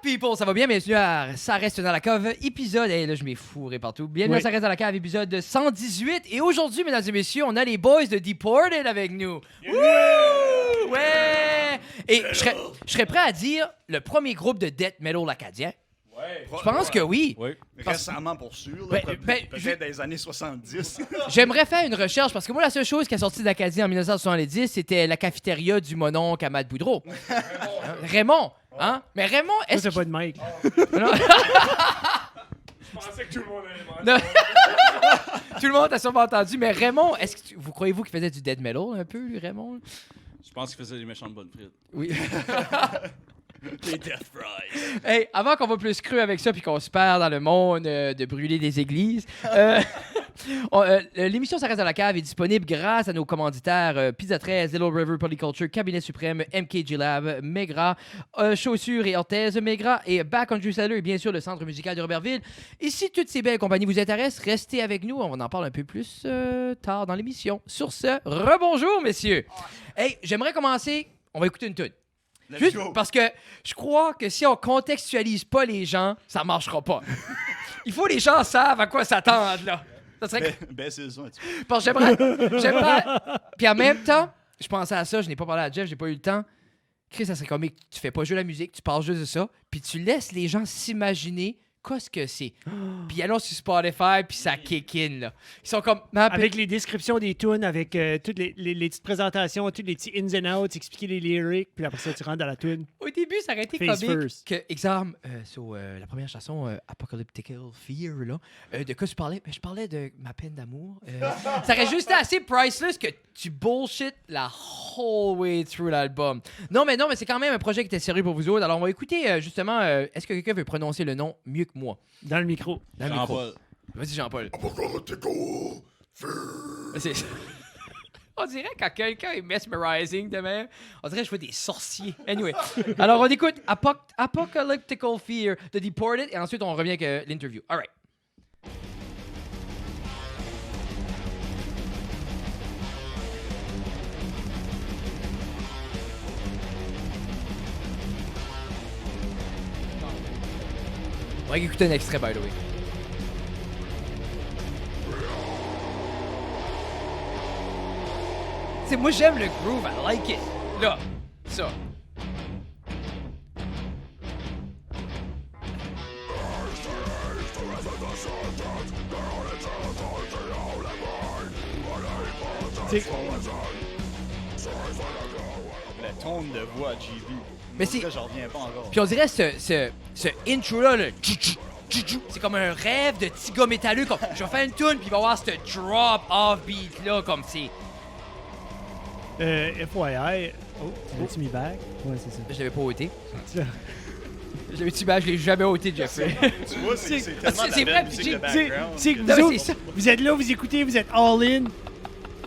people, ça va bien? Bienvenue à Ça reste dans la cave, épisode... Hey, là, je m'ai fourré partout. Bienvenue à Ça reste dans la cave, épisode 118. Et aujourd'hui, mesdames et messieurs, on a les boys de Deported avec nous. Wouh! Ouais! Et je serais prêt à dire le premier groupe de death metal acadien. Ouais. Je pense que oui. Oui. Récemment pour sûr, là, peut-être des années 70. J'aimerais faire une recherche parce que moi, la seule chose qui est sortie d'Acadie en 1970, c'était la cafétéria du mononcle à Matt Boudreau. Raymond. Hein? Mais Raymond, Ça, est-ce c'est que... pas de Mike. Non. Je pensais que tout le monde allait Non. Tout le monde a sûrement entendu, mais Raymond, est-ce que vous croyez-vous qu'il faisait du dead metal un peu, lui, Raymond? Je pense qu'il faisait des méchantes bonnes frites. Oui. Les Death Fries. Hey, avant qu'on va plus cru avec ça puis qu'on se perd dans le monde de brûler des églises, l'émission Ça reste dans la cave est disponible grâce à nos commanditaires Pizza 13, Little River Polyculture, Cabinet Suprême, MKG Lab, Megra, Chaussures et Orthèse, Megra et Backcountry Cellar et bien sûr le Centre musical de Robertville. Et si toutes ces belles compagnies vous intéressent, restez avec nous. On en parle un peu plus tard dans l'émission. Sur ce, rebonjour, messieurs. Hey, j'aimerais commencer. On va écouter une tune. Juste parce que je crois que si on contextualise pas les gens, ça marchera pas. Il faut que les gens savent à quoi s'attendre, là. Ça serait... Baissez le son un petit peu. Parce que j'aimerais... Puis en même temps, je pensais à ça, je n'ai pas parlé à Jeff, j'ai pas eu le temps. Chris, ça serait comique. Tu fais pas jouer la musique, tu parles juste de ça, puis tu laisses les gens s'imaginer qu'est-ce que c'est. Puis allons sur Spotify, puis ça kick in, là. Ils sont comme... Avec les descriptions des tunes, avec toutes les petites présentations, tous les petits ins and outs, expliquer les lyrics, puis après ça, tu rentres dans la tune. Au début, ça aurait été Face comique first. que, exemple, sur la première chanson, Apocalyptical Fear, là, de quoi tu parlais? Ben, je parlais de ma peine d'amour. Ça aurait juste été assez priceless que tu bullshit la whole way through l'album. Non, mais c'est quand même un projet qui était sérieux pour vous autres. Alors, on va écouter, justement, est-ce que quelqu'un veut prononcer le nom mieux que moi? Dans le micro. Dans le micro. Jean-Paul. Vas-y, Jean-Paul. C'est... On dirait quand quelqu'un est mesmerizing de même, on dirait que je vois des sorciers. Anyway. Alors, on écoute Apocalyptical Fear de Deported et ensuite, on revient avec l'interview. All right. On va écouter un extrait, by the way. C'est moi j'aime le groove, I like it. Là, ça. Le ton de voix à GB. Mais c'est... J'en reviens pas encore. Puis on dirait ce intro-là, le c'est comme un rêve de petit gars métalleux. Comme, je vais faire une tune, puis il va y avoir ce drop-off beat-là, comme c'est... FYI. Oh, tu mis back? Ouais, c'est ça. Je l'avais pas ôté. Je l'ai jamais ôté, Jeffrey. Tu vois, c'est tellement c'est de la vrai, belle musique puis de background. C'est que Non, vous, mais c'est ça. vous êtes là, vous écoutez, vous êtes all-in.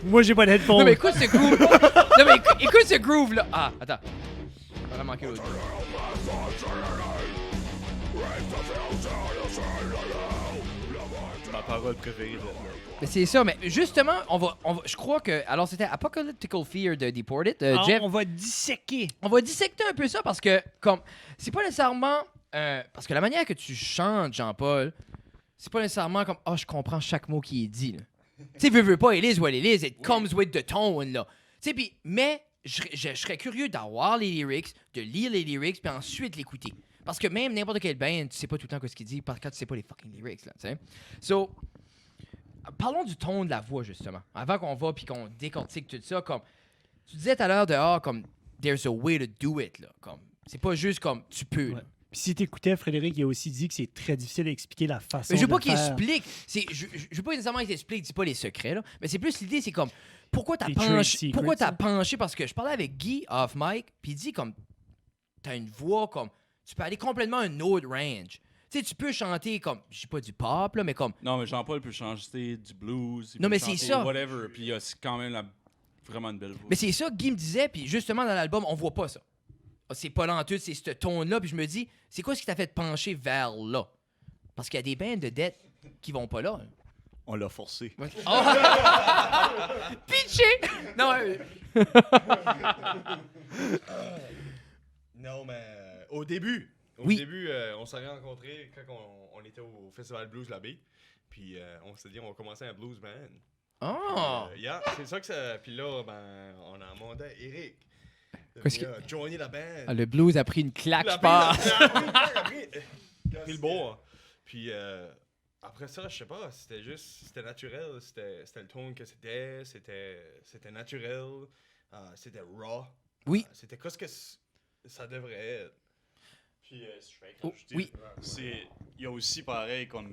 Moi, j'ai pas de headphones. Non, mais écoute ce groove. Non, mais écoute ce groove-là. Ah, attends. On a manqué l'autre. Ma parole préférée de Mais c'est ça, mais justement, on va, je crois que... Alors, c'était Apocalyptical Fear de Deported. Jeff, On va disséquer. on va dissecter un peu ça parce que, comme, c'est pas nécessairement... parce que la manière que tu chantes, Jean-Paul, c'est pas nécessairement comme, je comprends chaque mot qui est dit, là. Tu sais, veux pas, it is what it is, it comes with the tone, là. Tu sais, puis, mais je serais curieux d'avoir les lyrics, de lire les lyrics, puis ensuite l'écouter. Parce que même n'importe quel band, tu sais pas tout le temps ce qu'il dit, parce que tu sais pas les fucking lyrics, là, tu sais. So, parlons du ton de la voix, justement. Avant qu'on va puis qu'on décortique tout ça, comme, tu disais tout à l'heure de, comme, there's a way to do it, là. Comme, c'est pas juste comme, tu peux, là. Ouais. Puis si t'écoutais, Frédéric, il a aussi dit que c'est très difficile d'expliquer la façon Mais je veux de pas le qu'il faire. explique. Je veux pas nécessairement qu'il explique, dis pas les secrets, là. Mais c'est plus l'idée, c'est comme, pourquoi t'as Les trade penché? secrets, Pourquoi t'as ça. penché? Parce que je parlais avec Guy off mic, puis il dit comme, t'as une voix comme, tu peux aller complètement un autre range. Tu sais, tu peux chanter comme, je sais pas du pop, là, mais comme, Non, mais Jean-Paul peut chanter du blues. il Non, peut mais c'est chanter ça. Whatever. Puis il a quand même vraiment une belle voix. mais c'est ça que Guy me disait, puis justement dans l'album, on voit pas ça. C'est pas lenteux, c'est ce ton-là, puis je me dis, c'est quoi ce qui t'a fait te pencher vers là? Parce qu'il y a des bands de death qui vont pas là. On l'a forcé. Ouais. Oh! Pitché! Non, Non, mais au début, Au début, on s'est rencontrés quand on était au Festival Blues La Baie. Puis on s'est dit, on va commencer un blues band. Oh! C'est ça que ça. Puis là, on a demandé à Eric. Qu'est-ce joiner la band. Ah, le blues a pris une claque, La je pense. Il a pris le bord. Puis après ça, je sais pas, c'était naturel. C'était le ton que c'était naturel. C'était raw. Oui. C'était ce que ça devrait être. Puis, si je fais Oh, oui. il y a aussi pareil comme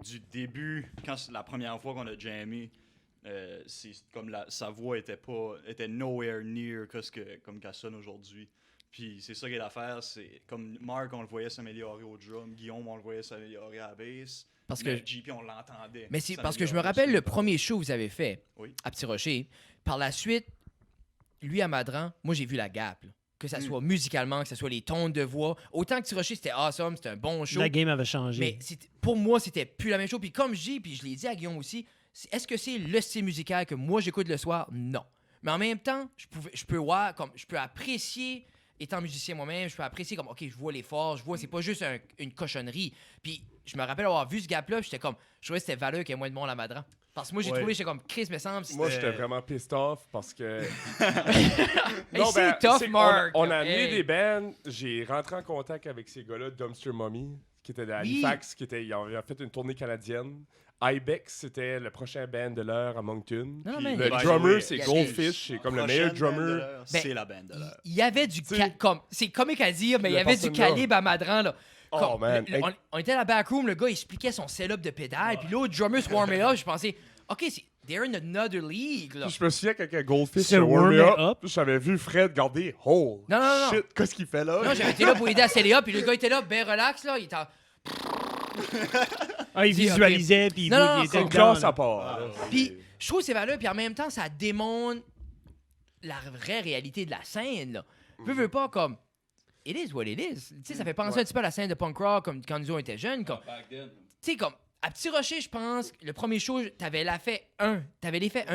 du début, quand c'est la première fois qu'on a jammé, c'est comme sa voix était nowhere near comme qu'elle sonne aujourd'hui. Puis c'est ça qui est l'affaire, c'est comme Mark, on le voyait s'améliorer au drum, Guillaume, on le voyait s'améliorer à la bass, Parce que JP, on l'entendait. Mais c'est parce que je me rappelle le premier show que vous avez fait Oui. à Petit Rocher. Par la suite, lui à Madran, moi j'ai vu la gap. Là. Que ça soit musicalement, que ça soit les tons de voix. Autant que Petit Rocher, c'était awesome, c'était un bon show. La game avait changé. Mais pour moi, c'était plus la même chose. Puis comme je dis, puis je l'ai dit à Guillaume aussi, est-ce que c'est le style musical que moi j'écoute le soir? Non. Mais en même temps, je peux apprécier, étant musicien moi-même, je peux apprécier comme, OK, je vois l'effort, c'est pas juste une cochonnerie. Puis je me rappelle avoir vu ce gap-là, j'étais comme, je trouvais que c'était valeur qu'il y ait moins de monde à Madran. Parce que moi, j'ai trouvé, j'étais comme, Chris, me semble. Moi, j'étais vraiment pissed off parce que. Hey, c'est tough, Mark. On a amené Hey. des bands. J'ai rentré en contact avec ces gars-là, Dumpster Mummy, qui était de Halifax, ils avaient fait une tournée canadienne. Ibex, c'était le prochain band de l'heure à Moncton. Non, Puis mais- le Ouais, drummer, oui, c'est il y a Goldfish, c'est comme le meilleur drummer. C'est la band de l'heure. Il y avait du comme c'est comique à dire, mais il y La avait du personne là. calibre à Madran là. Oh, Comme, man. on était à la backroom, le gars il expliquait son setup de pédale, puis l'autre drummer se warmait up, je pensais OK, they're in another league là. Je me souviens quand Goldfish Se se warmait warmait up, j'avais vu Fred garder « Oh, Non. shit, qu'est-ce qu'il fait là? » Non, j'avais été là pour aider à sceller up, puis le gars était là ben relax là, il était en- Ah, il Dis, visualisait, puis il Non, il était C'est dedans, classe là. à part. là. Puis je trouve que c'est valeur, puis en même temps ça démontre la vraie réalité de la scène là. Veux pas comme it is what it is. Tu sais, ça fait penser un petit peu à la scène de punk rock comme quand nous on était jeunes comme tu sais, comme, à Petit Rocher, je pense, le premier show, t'avais l'effet 1,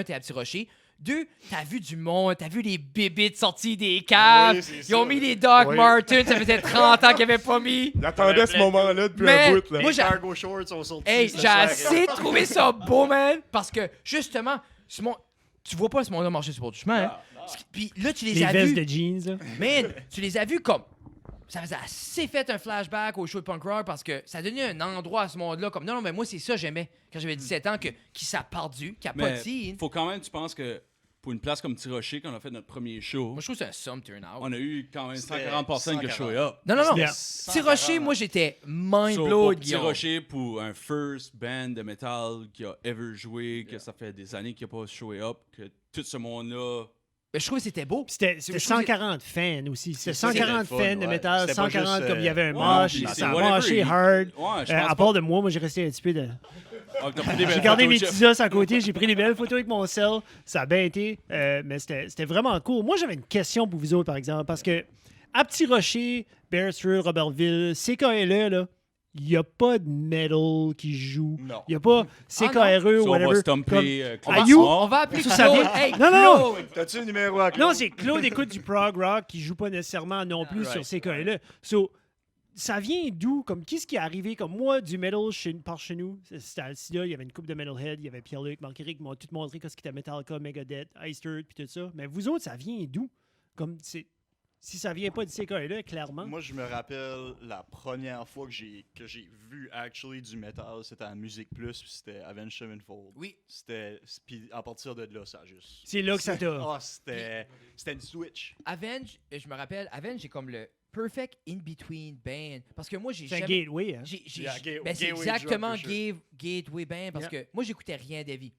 t'es à Petit Rocher. 2, t'as vu du monde, t'as vu les bébites sortis des caves. Oui, c'est Ils ont ça. mis les Doc Oui. Martens, ça faisait 30 ans qu'ils n'avaient pas mis. J'attendais ce moment-là depuis Mais- un bout. Là. Moi, Les j'ai- cargo shorts sont sortis. Hey, cette j'ai soirée. assez trouvé ça beau, man. Parce que, justement, tu vois pas ce monde-là marcher sur le bord du chemin. Hein? Puis là, tu les Les as vestes vus. de jeans, là. Man, tu les as vus comme. Ça faisait assez fait un flashback au show de punk rock parce que ça donnait un endroit à ce monde-là. Comme non, mais moi, c'est ça j'aimais quand j'avais 17 ans, qui ça perdu, qui a pas de Mais scene. faut quand même, tu penses que pour une place comme Petit Rocher, quand on a fait notre premier show, Moi, je trouve que c'est un some turn-out. on a eu quand même C'était 140% qui a show up. Non. Yeah. Petit Rocher, moi, j'étais mind So, pour blown, Petit Guillaume. Rocher, pour un first band de metal qui a ever joué, que ça fait des années qu'il n'a pas show up, que tout ce monde-là. Mais je trouve que c'était beau. C'était Je trouve 140 fans aussi. C'était ça qui 140 était fans fun, de ouais. métal, C'était pas 140 juste, comme il y avait un Ouais, mosh, puis ça c'est a whatever, moché il- hard. Ouais, je À pense part de moi j'ai resté un petit peu de... pas. T'as pris des belles J'ai gardé mes photos, petits os à côté, j'ai pris des belles photos avec mon cell. Ça a bien été, mais c'était vraiment cool. Moi, j'avais une question pour vous autres, par exemple, parce que à Petit Rocher, Beresford, Robertville, CKLE, là, il n'y a pas de metal qui joue. Non. Il n'y a pas CKRE So, ou on va whatever. stomper On À va, You? on va appeler Ça Claude. vient- Hey, Non, non, Claude. T'as-tu le numéro à Non, c'est Claude écoute du prog rock qui joue pas nécessairement non plus sur CKLE. So, ça vient d'où? Comme, qu'est-ce qui est arrivé? Comme moi, du metal par chez nous, c'était à Alcida, il y avait une coupe de Metalhead, il y avait Pierre-Luc, Marc-Éric qui m'ont tout montré qu'est-ce qui était Metallica, Megadeth, Iced puis tout ça. Mais vous autres, ça vient d'où? Comme, si ça vient pas du CKLE, clairement. Moi, je me rappelle la première fois que j'ai vu actually du metal, c'était à Musique Plus, puis c'était Avenged Sevenfold. Oui. Puis à partir de là, ça a juste. C'est là que ça t'a... Ah, c'était une switch. Avenge, je me rappelle, Avenge, j'ai comme le perfect in-between band. Parce que moi, j'ai C'est un jamais... gateway, hein? Yeah, Ben, c'est gateway exactement drug, for sure. Gateway Band parce Yeah. que moi j'écoutais rien d'Heavy.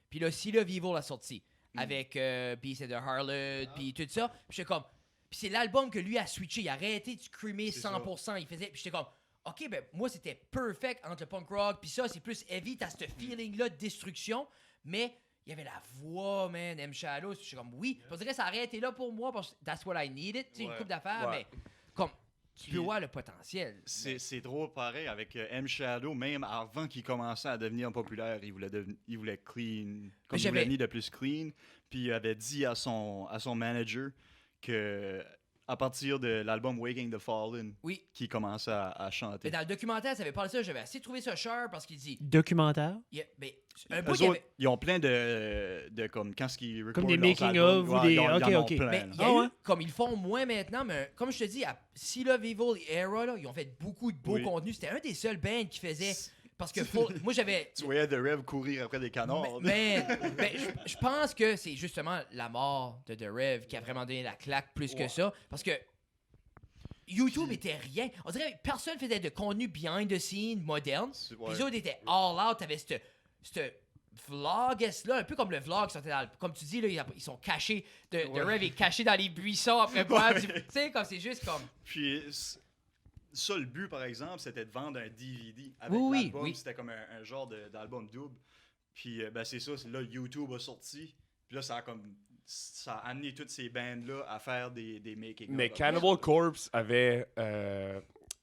Puis là, si le Vivo l'a sorti avec Beast of the Harlot, puis tout ça, puis j'étais comme. Puis c'est l'album que lui a switché. Il a arrêté de screamer 100%. Il faisait. Puis j'étais comme. Ok, ben moi c'était perfect entre le punk rock, puis ça c'est plus heavy. T'as ce feeling-là de destruction, mais il y avait la voix, man, M. Shadows. J'étais comme oui. On dirait que ça a arrêté là pour moi parce que that's what I needed. Tu sais, une Ouais. coupe d'affaires, Ouais. mais comme. Tu peux Puis- voir le potentiel. C'est drôle pareil avec M. Shadow, même avant qu'il commençait à devenir populaire, il voulait clean, comme il voulait de plus clean. Puis il avait dit à son manager que à partir de l'album Waking the Fallen Oui. qu'il commençait à Mais chanter. dans le documentaire, ça avait parlé de ça. J'avais assez trouvé ça sharp parce qu'il dit. Documentaire. Ben, un bout, Eux il y avait- autres, ils ont plein de comme quand ils Comme recordent des leurs making albums, of ou des- ils en ok, ont ok. plein, Mais là. il y a Ah eu, ouais? comme ils font moins maintenant, mais comme je te dis, à Sea Love Evil Era, là, ils ont fait beaucoup de beaux Oui. contenus. C'était un des seuls bands qui faisait. Parce que moi, j'avais. Tu voyais The Rev courir après des canards. Mais je pense que c'est justement la mort de The Rev qui a vraiment donné la claque plus que ça. Parce que YouTube était rien. On dirait que personne faisait de contenu behind the scenes moderne. Ouais. Les autres étaient all out. T'avais ce vlog-là, un peu comme le vlog sortait dans comme tu dis, là, ils sont cachés. The Rev est caché dans les buissons après boire. Tu sais, comme c'est juste comme. Puis ça, le but, par exemple, c'était de vendre un DVD avec Oui, l'album. oui. C'était comme un genre d'album double. Puis ben, c'est ça, là, YouTube a sorti. Puis là, ça a amené toutes ces bandes-là à faire des making-of. Mais Cannibal Corpse avait.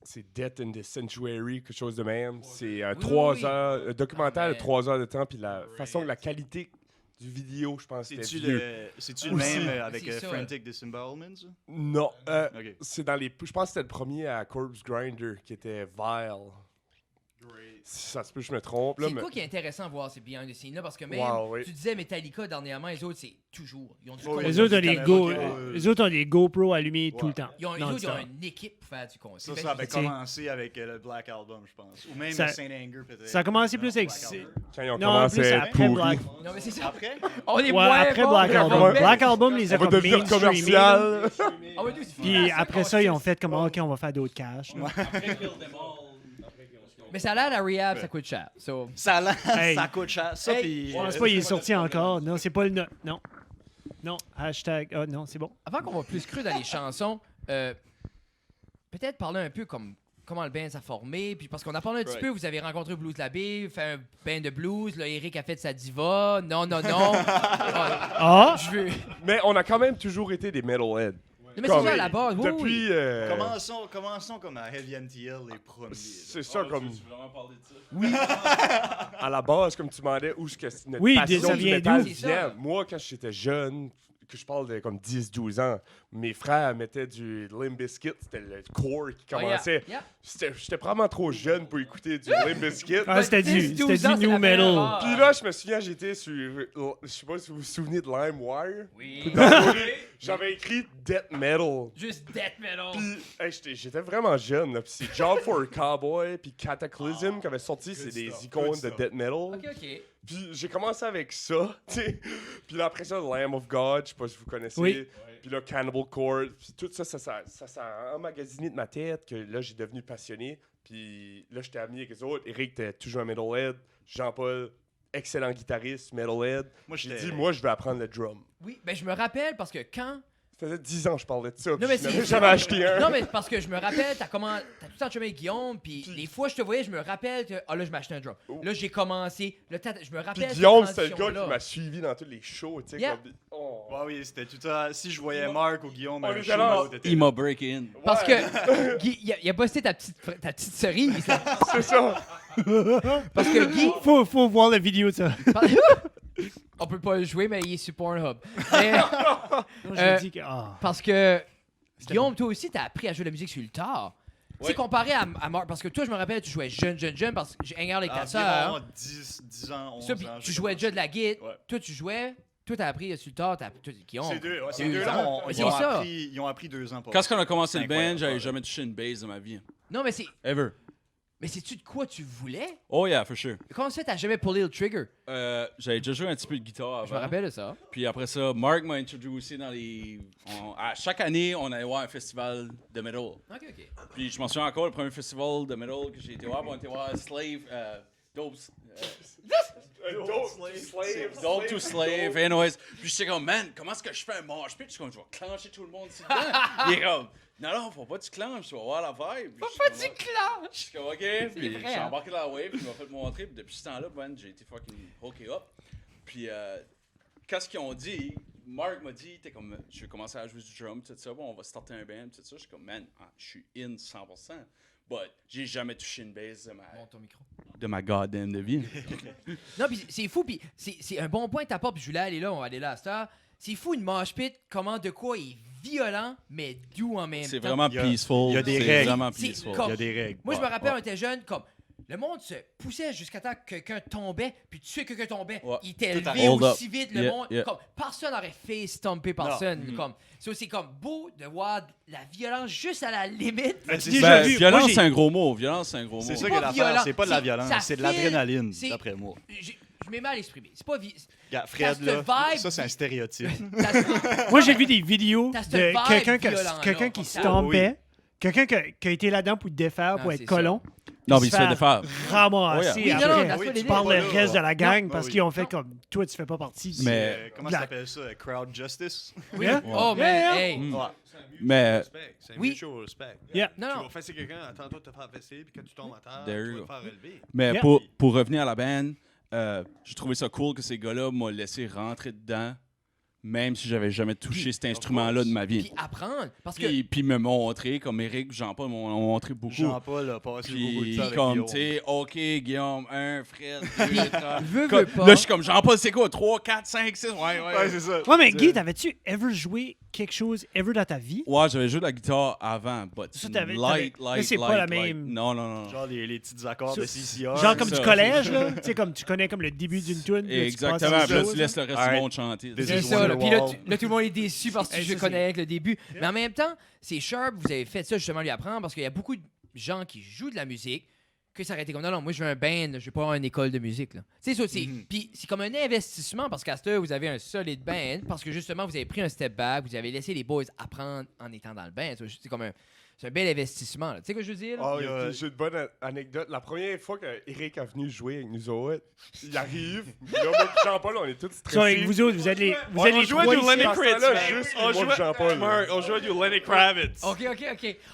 C'est Death in the Sanctuary, quelque chose de même. C'est un Oui, 3 oui. heures, un documentaire Ah, de mais- 3 heures de temps, puis la façon que la qualité du vidéo, je pense, C'est-tu c'était vieux. le Aussi. même avec C'est ça. Frantic Disembowelment, ça? Non, Ok. c'est dans les. Je pense que c'était le premier à Corpse Grinder qui était Vile. Ça se peut que je me trompe. Là, C'est mais... quoi qui est intéressant à voir ces behind the scenes là parce que même Wow, oui. tu disais Metallica dernièrement, les autres c'est toujours. Ils ont du Ouais, contenu. Les autres ont des caméra go, qui- les autres ont des GoPro allumés tout le temps. Les autres ils ont non-stop. une équipe pour faire du contenu. Ça, Fait ça que- avait tu sais- commencé avec le Black Album, je pense. Ou même Ça- le Saint Anger, peut-être. Ça a commencé plus Non, avec. Black Album. Quand ils ont Non, commencé plus à être après pourris. Black. Non mais c'est ça. Après? On est Ouais, moins après bon, Black mais on Album. va Black mettre- Album les a On va comme devenir mainstreamés, là. commercial. Ah ouais, nous, c'est Puis facile après qu'on ça, ils ont suce. fait comme OK, on va faire d'autres cash. là. Mais ça a l'air la rehab, ça coûte cher. So, Ça, Hey. ça coûte cher. Ça, Hey. puis... Je pense pas qu'il est sorti encore. Non, c'est pas le non. Non, hashtag. Ah non, c'est bon. avant qu'on va plus creux dans les chansons, peut-être parler un peu comme comment le band s'est formé, puis parce qu'on a parlé un petit Right. peu, vous avez rencontré Blues Labé, fait un band de blues, là Eric a fait sa diva, non. Ah, Ah! je veux. Mais on a quand même toujours été des metalheads. Non, mais c'est Comme- ça à la base, oui, oui. Depuis. Commençons comme à Heavy MTL, les premiers. C'est ça, Oh, comme. tu veux vraiment parler de ça? À la base, comme tu demandais, où est-ce que notre Oui, passion ça du vient métal d'où? C'est ça. vient. Moi, quand j'étais jeune, que je parle de comme 10-12 ans, mes frères mettaient du Limp Bizkit, c'était le core qui Oh, yeah, commençait. yeah. J'étais probablement trop jeune pour écouter du Limp Bizkit. Ah, c'était 10, du 12 ans, c'est new la metal. meilleure âge. Puis là, je me souviens, j'étais sur. Je sais pas si vous vous souvenez de LimeWire. Oui. J'avais écrit Death Metal. Juste death metal. Puis hey, j'étais vraiment jeune. Là. Puis c'est Job for a Cowboy, puis Cataclysm qui avait sorti, c'est des icônes de Death Metal. Ok. Puis j'ai commencé avec ça, tu sais. Puis là, après ça, Lamb of God, je sais pas si vous connaissez. Oui. Puis là, Cannibal Corpse. Puis tout ça, ça a emmagasiné de ma tête que là, j'ai devenu passionné. Puis là, j'étais ami avec les autres. Eric était toujours un metalhead. Jean-Paul, excellent guitariste, metalhead. Moi, J'ai j'étais... dit, moi, je vais apprendre le drum. Oui, ben je me rappelle parce que quand. Ça faisait 10 ans que je parlais de ça. Non, puis mais je n'avais c'est- jamais acheté un. Non, mais parce que je me rappelle, t'as tout le temps chumé avec Guillaume, puis les fois que je te voyais, je me rappelle que, là, je m'achetais un drum. Là, j'ai commencé, là, je me Puis rappelle. Guillaume, cette c'était le gars transition-là. qui m'a suivi dans tous les shows, tu sais. Yeah. Comme... Oh. Ouais, oui, c'était tout ça. Si je voyais Marc ou Guillaume, On un était show, là. l'autre était Il là. m'a break in. Parce Ouais. que Guy, il a posté ta petite cerise. Là. C'est ça. Parce que Guy, Faut voir la vidéo de ça. on peut pas le jouer, mais il est sur Pornhub. Mais, Non, je me dis que. Ah. parce que Guillaume, toi aussi, t'as appris à jouer de la musique sur le tard. Tu sais, Ouais. comparé à Marc, parce que toi, je me rappelle, tu jouais jeune, parce que j'ai hangé avec ta sœur. Environ 10 ans, 11 Ça, ans. puis tu j'ai jouais déjà commencé. de la guitare. Ouais. Toi, tu jouais. Toi, t'as appris sur le tard. Guillaume. C'est deux, ouais, ces 2 deux-là, ans. ils C'est ont ça. appris- ils ont appris 2 ans. Quand on a commencé le Incroyable, band, j'avais ouais. jamais touché une bass de ma vie. Non, mais c'est. Ever. Mais sais-tu de quoi tu voulais? Oh yeah, for sure. Comment ça fait t'as jamais pullé le trigger? J'avais déjà joué un petit peu de guitare avant. Je me rappelle de ça. Puis après ça, Mark m'a introduit aussi dans à chaque année, on allait voir un festival de metal. Ok, ok. Puis je m'en souviens encore, le premier festival de metal que j'ai été voir, on était voir Slave, Dope to Slave, anyways. Puis j'étais comme, man, comment est-ce que je fais un mosh pit? Je suis comme, je vais clencher tout le monde ici dedans. Il est comme, non, faut pas que tu clenches, tu vas voir la vibe. Puis Pourquoi je tu suis comme, clenches? je suis comme, ok. Puis vrai, je suis hein? embarqué dans la wave, puis il m'a fait montrer. Puis depuis ce temps-là, man, j'ai été fucking hooked up. Puis qu'est-ce qu'ils ont dit? Mark m'a dit, t'es comme, je vais commencer à jouer du drum, tout ça, bon, on va starter un band, tout ça. Je suis comme, man, je suis in 100%. But j'ai jamais touché une bass Monte ton micro. de ma goddamn de vie. Non, pis c'est fou, pis c'est un bon point que t'apportes, pis je voulais aller là, on va aller là à cette heure. C'est fou une mosh pit, comment de quoi est violent, mais doux en même temps. C'est vraiment Il y a- peaceful. il y a des c'est règles. vraiment C'est peaceful. comme- Il y a des règles. Moi, je me Ouais, rappelle, ouais. on était jeune, comme le monde se poussait jusqu'à temps que quelqu'un tombait, puis tu sais que quelqu'un tombait, Ouais. il était Tout élevé hold aussi up. vite, le Yeah, monde, yeah. comme personne n'aurait fait stomper personne, Mhm. comme c'est comme beau de voir la violence juste à la limite. Ben, c'est Déjà ça. vu. Violence, Moi, j'ai- c'est un gros mot. Violence, c'est un gros mot. C'est ça pas qui est l'affaire. violent. C'est pas de la C'est- violence, ça c'est de file, l'adrénaline, c'est- d'après moi. Je m'ai mal exprimé. C'est pas Regarde, Fred, T'as là, cette vibe- ça, c'est un stéréotype. Moi, j'ai vu des vidéos T'as cette de vibe quelqu'un violente, quelqu'un là, qui comme ça. stompait, quelqu'un qui a été là-dedans pour te défaire, Non, pour c'est être ça. colon. Non, puis mais il se fait défaire. ramasser Oui, non, après. non, Oui, that's what tu it is. Par le là, reste de la gang Non, parce oui. qu'ils ont fait comme toi, tu fais pas partie du. Mais- Comment La- ça s'appelle ça? Crowd justice? Oui. Yeah. Oh, Yeah, man, yeah. hey. Mm. Ouais. C'est un mutual Mais- respect. C'est un Oui. mutual respect. Yeah. Non, Tu non. vas fesser quelqu'un, attends-toi de te faire fesser, puis quand tu tombes à terre, There tu you vas go. te faire relever. Mais Yeah. pour revenir à la band, j'ai trouvé ça cool que ces gars-là m'ont laissé rentrer dedans, même si j'avais jamais touché cet instrument-là de ma vie. Puis apprendre. Parce que Puis me montrer, comme Eric, Jean-Paul m'ont montré beaucoup. Jean-Paul a passé beaucoup de Puis temps avec comme, Guillaume. tu sais, OK, Guillaume, 1, Fred, 2, 3. veux Comme- pas. Là, je suis comme, Jean-Paul, c'est quoi? 3, 4, 5, 6? Ouais. Ouais, c'est ça. Ouais, mais Guy, t'avais-tu ever joué quelque chose ever dans ta vie? Ouais, j'avais joué de la guitare avant, but Ça, t'avais- light. mais c'est pas la light. même- Non, non, non. Genre les petits accords de CCR. Genre comme ça. du collège, là. Tu sais, comme tu connais comme le début d'une tune. Exactement, puis là, tu laisses le reste du Alright. monde chanter. This C'est is ça, là. Puis là, Wonderwall. là, tout le monde est déçu parce que Hey, je ça, connais c'est- avec le début. Mais en même temps, c'est sharp, vous avez fait ça justement lui apprendre parce qu'il y a beaucoup de gens qui jouent de la musique que ça aurait été comme non, moi je veux un band, je veux pas avoir une école de musique. Là. Tu sais, ça, c'est. Mhm. Puis c'est comme un investissement parce qu'à ce temps, vous avez un solide band parce que justement, vous avez pris un step back, vous avez laissé les boys apprendre en étant dans le band. C'est comme un. C'est un bel investissement. là. Tu sais ce que je veux dire? là? Ah, Il y a- j'ai une bonne anecdote. La première fois qu'Eric est venu jouer avec nous autres, il arrive. Là, moi et Jean-Paul, on est tous Ça, stressés. avec vous autres, vous êtes les On trois jouait du ici. Lenny Dans ce Kravitz, temps-là, man. juste On moi et jouait- Jean-Paul. Mark, on jouait du Lenny Kravitz. OK.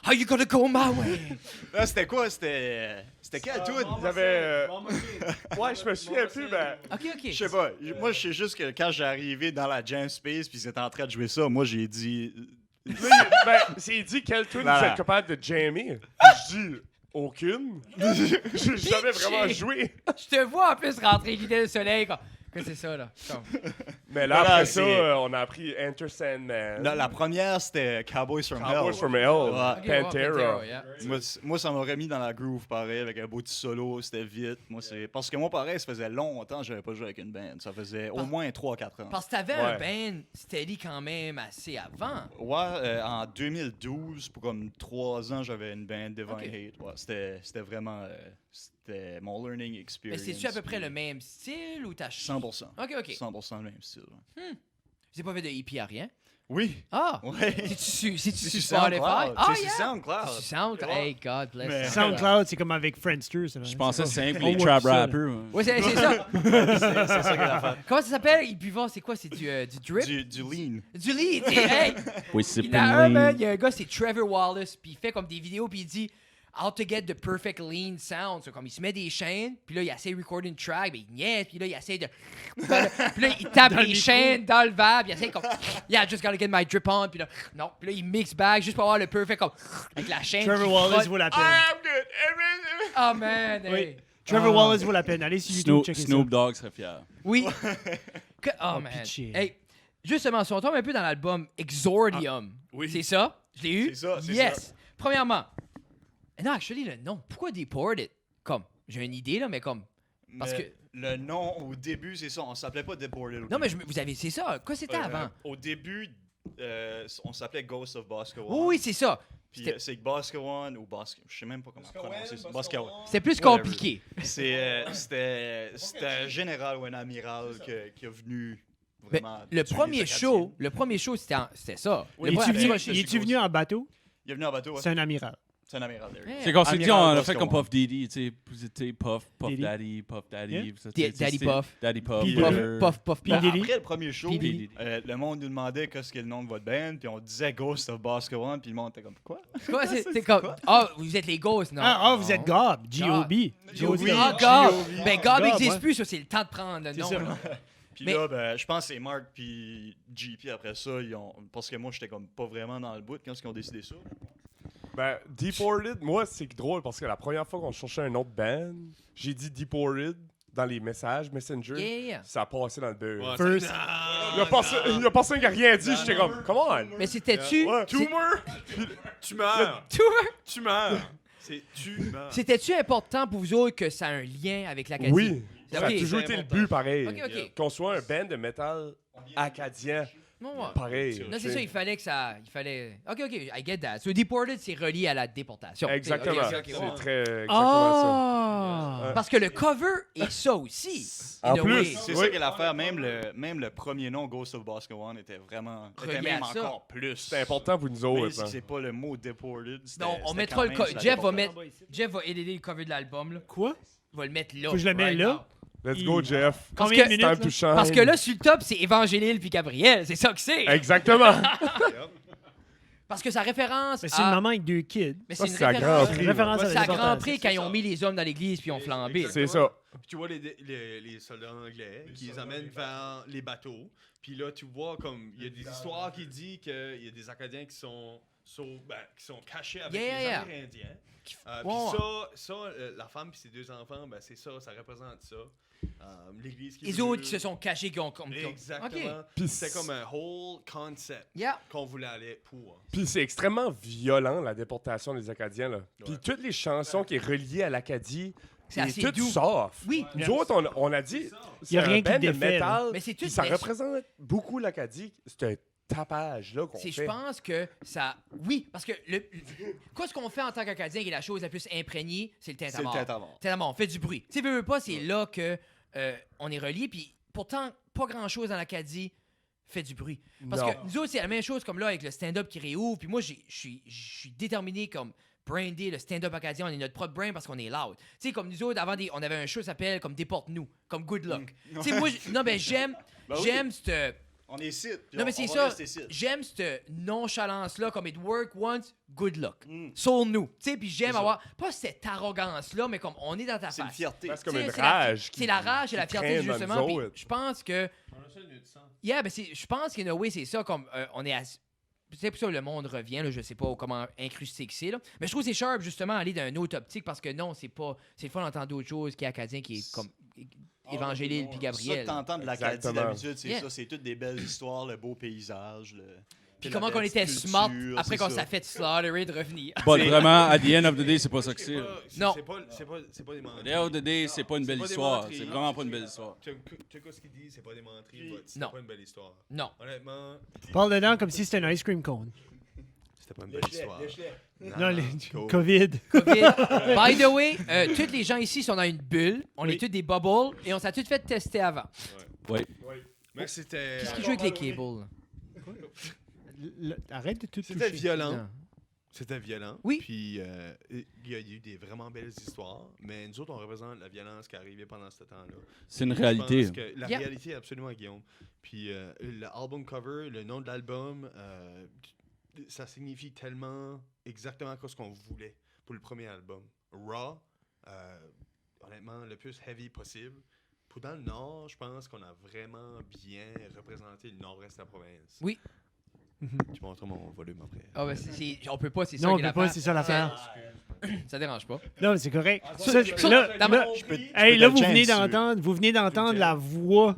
How you gonna go my way? Là, c'était quoi? C'était quel tout? Il y avait. Ouais, je me souviens plus, mais. OK. Je sais pas. Moi, je sais juste que quand j'ai arrivé dans la jam space puis ils étaient en train de jouer ça, moi, j'ai dit... C'est dit quel tune vous Voilà. êtes capable de jammer. Je dis aucune. J'ai jamais vraiment joué. Je te vois en plus rentrer l'idée du soleil. Que c'est ça, là. Comme- Mais là, Voilà, après ça, c'est- on a appris Enter Sandman. La première, c'était Cowboys from Cowboys Hell. from Hell. Ouais. Ok, ouais, Pantera. yeah. Moi, ça m'a remis dans la groove, pareil, avec un beau petit solo, c'était vite. Moi, c'est parce que moi, pareil, ça faisait longtemps que j'avais pas joué avec une band. Ça faisait au moins 3-4 ans. Parce que t'avais Ouais. un band steady quand même assez avant. Ouais, en 2012, pour comme 3 ans, j'avais une band Divine Ok. Hate. Ouais, c'était vraiment c'était mon learning Mais experience. c'est-tu à peu près puis le même style ou t'as... 100%. OK. 100% le même style. ouais. J'ai pas fait de EP à rien. Oui. Ah! Ouais. C'est-tu sur sur Spotify? SoundCloud. Ah, C'est sur yeah! SoundCloud. C'est sur SoundCloud. Hey, God bless. Mais- SoundCloud, c'est comme avec Friendster. ça, Je pensais que c'est c'est pas- simple, les on trap voit ça, là. rappers. Ouais, c'est ça. C'est ça qu'il a fait. Comment ça s'appelle? Il buvant, c'est quoi? C'est du drip? Du lean. Du lead. Hey! Oui, c'est Il y en a un, man. Il y a un gars, c'est Trevor Wallace. Puis il fait comme des vidéos, puis il dit how to get the perfect lean sound. So, comme il se met des chaînes, puis là, il essaie de recorder une track, mais il niaise, puis là, il essaie de. Puis là, il tape les chaînes dans le verre, puis il essaie comme. Yeah, just gotta get my drip on. Puis là, non. Puis là, il mix back juste pour avoir le perfect, comme. Avec la chaîne. Trevor qui Wallace frotte. vaut la peine. I'm good. Oh, man. Oui. Hey. Trevor Ah. Wallace vaut la peine. Allez sur YouTube, checker Snoop Dogg serait fier. Oui. Oh, Oh, man. pitié. Hey, justement, si on tombe un peu dans l'album Exordium. oui. C'est ça? Je l'ai eu? C'est ça, c'est Yes. Premièrement. Non, actually, le nom. Pourquoi Deported? Comme, j'ai une idée, là, mais comme. Parce Mais que. le nom, au début, c'est ça. On s'appelait pas Deported. au Non, mais début. vous avez. C'est ça. Quoi c'était avant? Au début, on s'appelait Ghost of Boscawen. Oui, c'est ça. Puis c'était- c'est Boscawen ou Boscawen. Je sais même pas comment prononcer ça. Boscawen. C'était plus Whatever. compliqué. C'était un général ou un amiral qui est venu Mais vraiment. le tuer premier les show, c'était ça. Oui, Le ouais, premier- avec- Il est-tu venu en bateau? Il est venu en bateau, ouais. C'est un amiral. C'est un amiral. there. Yeah. C'est qu'on s'est dit, on Amiral a fait comme Boscawen. Puff Diddy, tu sais, Puff Diddy. Daddy, Puff Daddy. Yeah. ça, tu sais, Daddy c'est- Puff. Daddy Puff. Puis Puff, euh, puff. Puis Ben, Diddy. après le premier show, Puis Diddy. le monde nous demandait qu'est-ce qu'est le nom de votre band, puis on disait Ghost of Boscawen, puis le monde était comme quoi? Quoi, c'est comme. Ah, vous êtes les Ghosts, non? Ah, vous êtes Gob. G.O.B. G.O.B. Oui, Ah, Gob. G.O.B. Ben, Gob Gob, n'existe ouais. plus, ça, c'est le temps de prendre le nom. ça. là. Puis Mais- là, ben, je pense que c'est Mark puis JP après ça, parce que moi j'étais comme pas vraiment dans le bout quand ils ont décidé ça. Ben, Deported, moi, c'est drôle parce que la première fois qu'on cherchait un autre band, j'ai dit Deported. dans les messages Messenger. Yeah. Ça a passé dans le beurre. Ouais, First. Il y a personne qui a rien dit. J'étais comme, come on. Mais c'était-tu... Ouais. Tumor! Tu meurs! Tumor? Tu meurs! C'est tu meurs. C'était-tu important pour vous autres que ça a un lien avec l'Acadie? Oui. Ok. Ça a toujours C'est été le important. but, pareil. Ok. Qu'on soit un band de métal acadien, Non, ouais. pareil. Non, c'est tu sais. ça, il fallait que ça... Il fallait... OK, I get that. So, Deported, c'est relié à la déportation. Exactement. Ok, ok, C'est ouais. très exactement Ah! Parce que le cover est ça aussi. En In a plus. way. C'est Oui. ça qui est l'affaire. Même le premier nom, Ghost of Basketball, était vraiment. Relié Était même à ça. encore plus. ça. C'est important pour nous Mais autres. si hein. c'est pas le mot deported. Non, on c'était mettra quand le même cover. sur la Jeff va déportation. mettre... Jeff va éditer le cover de l'album, là. Quoi? Il va le mettre là. Faut que je le mette right là? now. Let's go, Jeff. Parce Combien que- de It's minutes? time to là? shine. Parce que là, sur le top, c'est Évangélile puis Gabriel. C'est ça que c'est. Exactement. Parce que sa référence Mais c'est une à... maman avec 2 kids. Mais Ça, c'est une c'est à référence... Grand Prix. Référence à C'est à la Grand déportation. Prix quand ils ont mis les hommes dans l'église puis ils ont flambé. C'est ça. Puis tu vois les soldats anglais qui les amènent vers les bateaux. Puis là, tu vois comme il y a des histoires qui disent qu'il y a des Acadiens qui sont cachés avec Yeah, les yeah. Amérindiens. Puis Ouais. la femme et ses 2 enfants, ben c'est ça représente ça. L'église qui Les brûle. autres qui se sont cachés, qui ont... Exactement. OK. Puis C'était comme un whole concept Yeah. qu'on voulait aller pour. Puis c'est extrêmement violent, la déportation des Acadiens. Là. Puis Ouais. toutes les chansons qui est reliées à l'Acadie, C'est c'est assez tout doux. soft. Oui. Nous autres, on a dit, c'est Y a un rien qui band de défait, métal, Mais c'est puis tout ça des- représente beaucoup l'Acadie. C'est un tapage là qu'on C'est, fait. je pense que ça... Oui, parce que ce qu'on fait en tant qu'Acadien qui est la chose la plus imprégnée, c'est le C'est le tintamarre. tintamarre. Tintamarre, on fait du bruit. Tu sais, veux pas, c'est là que on est relié. Puis pourtant, pas grand-chose dans l'Acadie fait du bruit. Parce Non. que nous autres, c'est la même chose comme là avec le stand-up qui réouvre. Puis moi, je suis déterminé comme brander le stand-up acadien. On est notre propre brain parce qu'on est loud. Tu sais, comme nous autres, avant, on avait un show qui s'appelle comme Déporte-nous, comme Good Luck. Tu sais, moi, non, ben j'aime Ben oui. j'aime cette... On est ici. puis Non, mais on c'est va ça. rester ici. J'aime cette nonchalance-là, comme it work once, good luck. Mm. Sauve-nous. Tu sais, puis j'aime C'est ça. avoir, pas cette arrogance-là, mais comme on est dans ta C'est une face. fierté. C'est comme Tu sais, une c'est la- rage. C'est la rage et la qui fierté, traîne dans justement. nous Puis autres. je pense que. Yeah, ben je pense qu'in a way, c'est ça, comme on est c'est pour ça que le monde revient, là, je sais pas comment incrusté que c'est, là. Mais je trouve que c'est sharp, justement, aller dans une autre optique parce que non, c'est le fun d'entendre d'autres choses qui est acadien, qui est comme Évangélile puis Ça que Gabriel. t'entends de l'Acadie Exactement. d'habitude, c'est Yeah. ça. C'est toutes des belles histoires, le beau paysage. Puis la comment belle qu'on était petite smart culture, après c'est qu'on ça. s'est fait slaughterer de revenir. Pas vraiment, at the end of the day, c'est pas ça que c'est. Non. C'est pas des At menteries. the end of the day, c'est pas une belle C'est pas des histoire. menteries. C'est vraiment pas une belle histoire. Tu sais ce qu'il dit, c'est pas des menteries, but c'était Non. pas une belle histoire. Non. Honnêtement, Parle dedans comme si c'était un ice cream cone. c'était pas une belle histoire. Non, les cool. COVID. COVID. By the way, tous les gens ici sont dans une bulle. On Oui. est tous des bubbles et on s'est tous fait tester avant. Mais c'était. Qu'est-ce qui joue avec les cables? là? Arrête de tout C'était toucher. violent. Non. C'était violent. Oui. Puis il y a eu des vraiment belles histoires. Mais nous autres, on représente la violence qui est arrivée pendant ce temps-là. C'est une Je réalité. pense que la Yeah. réalité, absolument, Guillaume. Puis l'album cover, le nom de l'album, ça signifie tellement exactement ce qu'on voulait pour le premier album. Raw, honnêtement, le plus heavy possible. Pour dans le Nord, je pense qu'on a vraiment bien représenté le nord-est de la province. Oui. Je montre mon volume après. Ah ben, on peut pas, c'est ça Non, on qui est peut pas, l'affaire. c'est ça l'affaire. Ça dérange pas. Non, mais c'est correct. Ça, Là, dans là, ma- hey, peux là, te vous venez d'entendre la voix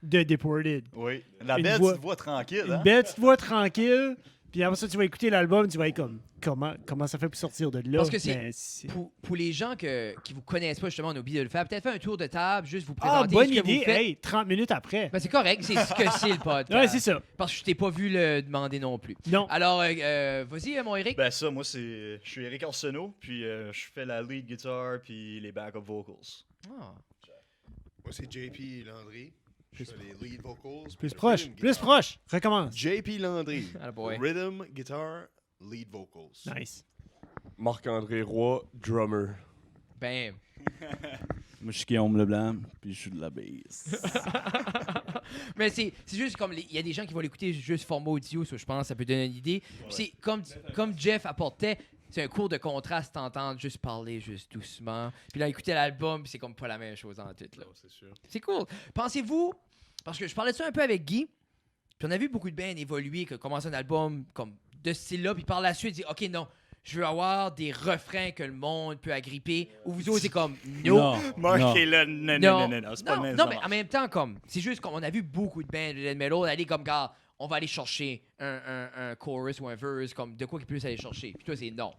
de Deported. Oui. La Une belle voix- petite voix tranquille. Une Hein? belle petite voix tranquille. Puis après ça, tu vas écouter l'album, tu vas être comme, comment ça fait pour sortir de là? Parce que c'est- Ben, Pour les gens qui vous connaissent pas, justement, on a oublié de le faire. Peut-être faire un tour de table, juste vous Ah, présenter bonne ce que vous idée. faites. Hey, 30 minutes après. Ben, c'est correct, c'est ce que c'est le podcast. Ouais, c'est ça. Parce que je t'ai pas vu le demander non plus. Non. Alors, vas-y, mon Eric. Ben ça, moi, je suis Eric Arsenault, puis je fais la lead guitar puis les backup vocals. Ah. Moi, c'est JP Landry. Je fais les lead vocals. Plus le proche, rhythm plus guitar. proche. Recommence. JP Landry. Ah, boy. Rhythm, guitar, lead vocals. Nice. Marc-André Roy, drummer. Ben. Moi, je suis Guillaume Leblanc, puis je suis de la base. Mais c'est juste comme il y a des gens qui vont l'écouter juste format audio, ça je pense ça peut donner une idée. Puis c'est comme Jeff apportait, c'est un cours de contraste t'entendre juste parler juste doucement. Puis là écouter l'album, puis c'est comme pas la même chose en tout là. Non, c'est sûr. C'est cool. Pensez-vous parce que je parlais de ça un peu avec Guy, puis on a vu beaucoup de bands évoluer, que commencer un album comme de ce style-là, puis par la suite dire OK non, je veux avoir des refrains que le monde peut agripper. Ou vous autres, c'est comme, no. Mark est là, non, c'est pas le même. Non, mais en même temps, comme, c'est juste qu'on a vu beaucoup de bands de death metal aller comme, gars, on va aller chercher un chorus ou un verse, comme, de quoi qu'ils puissent aller chercher. Puis toi, c'est non.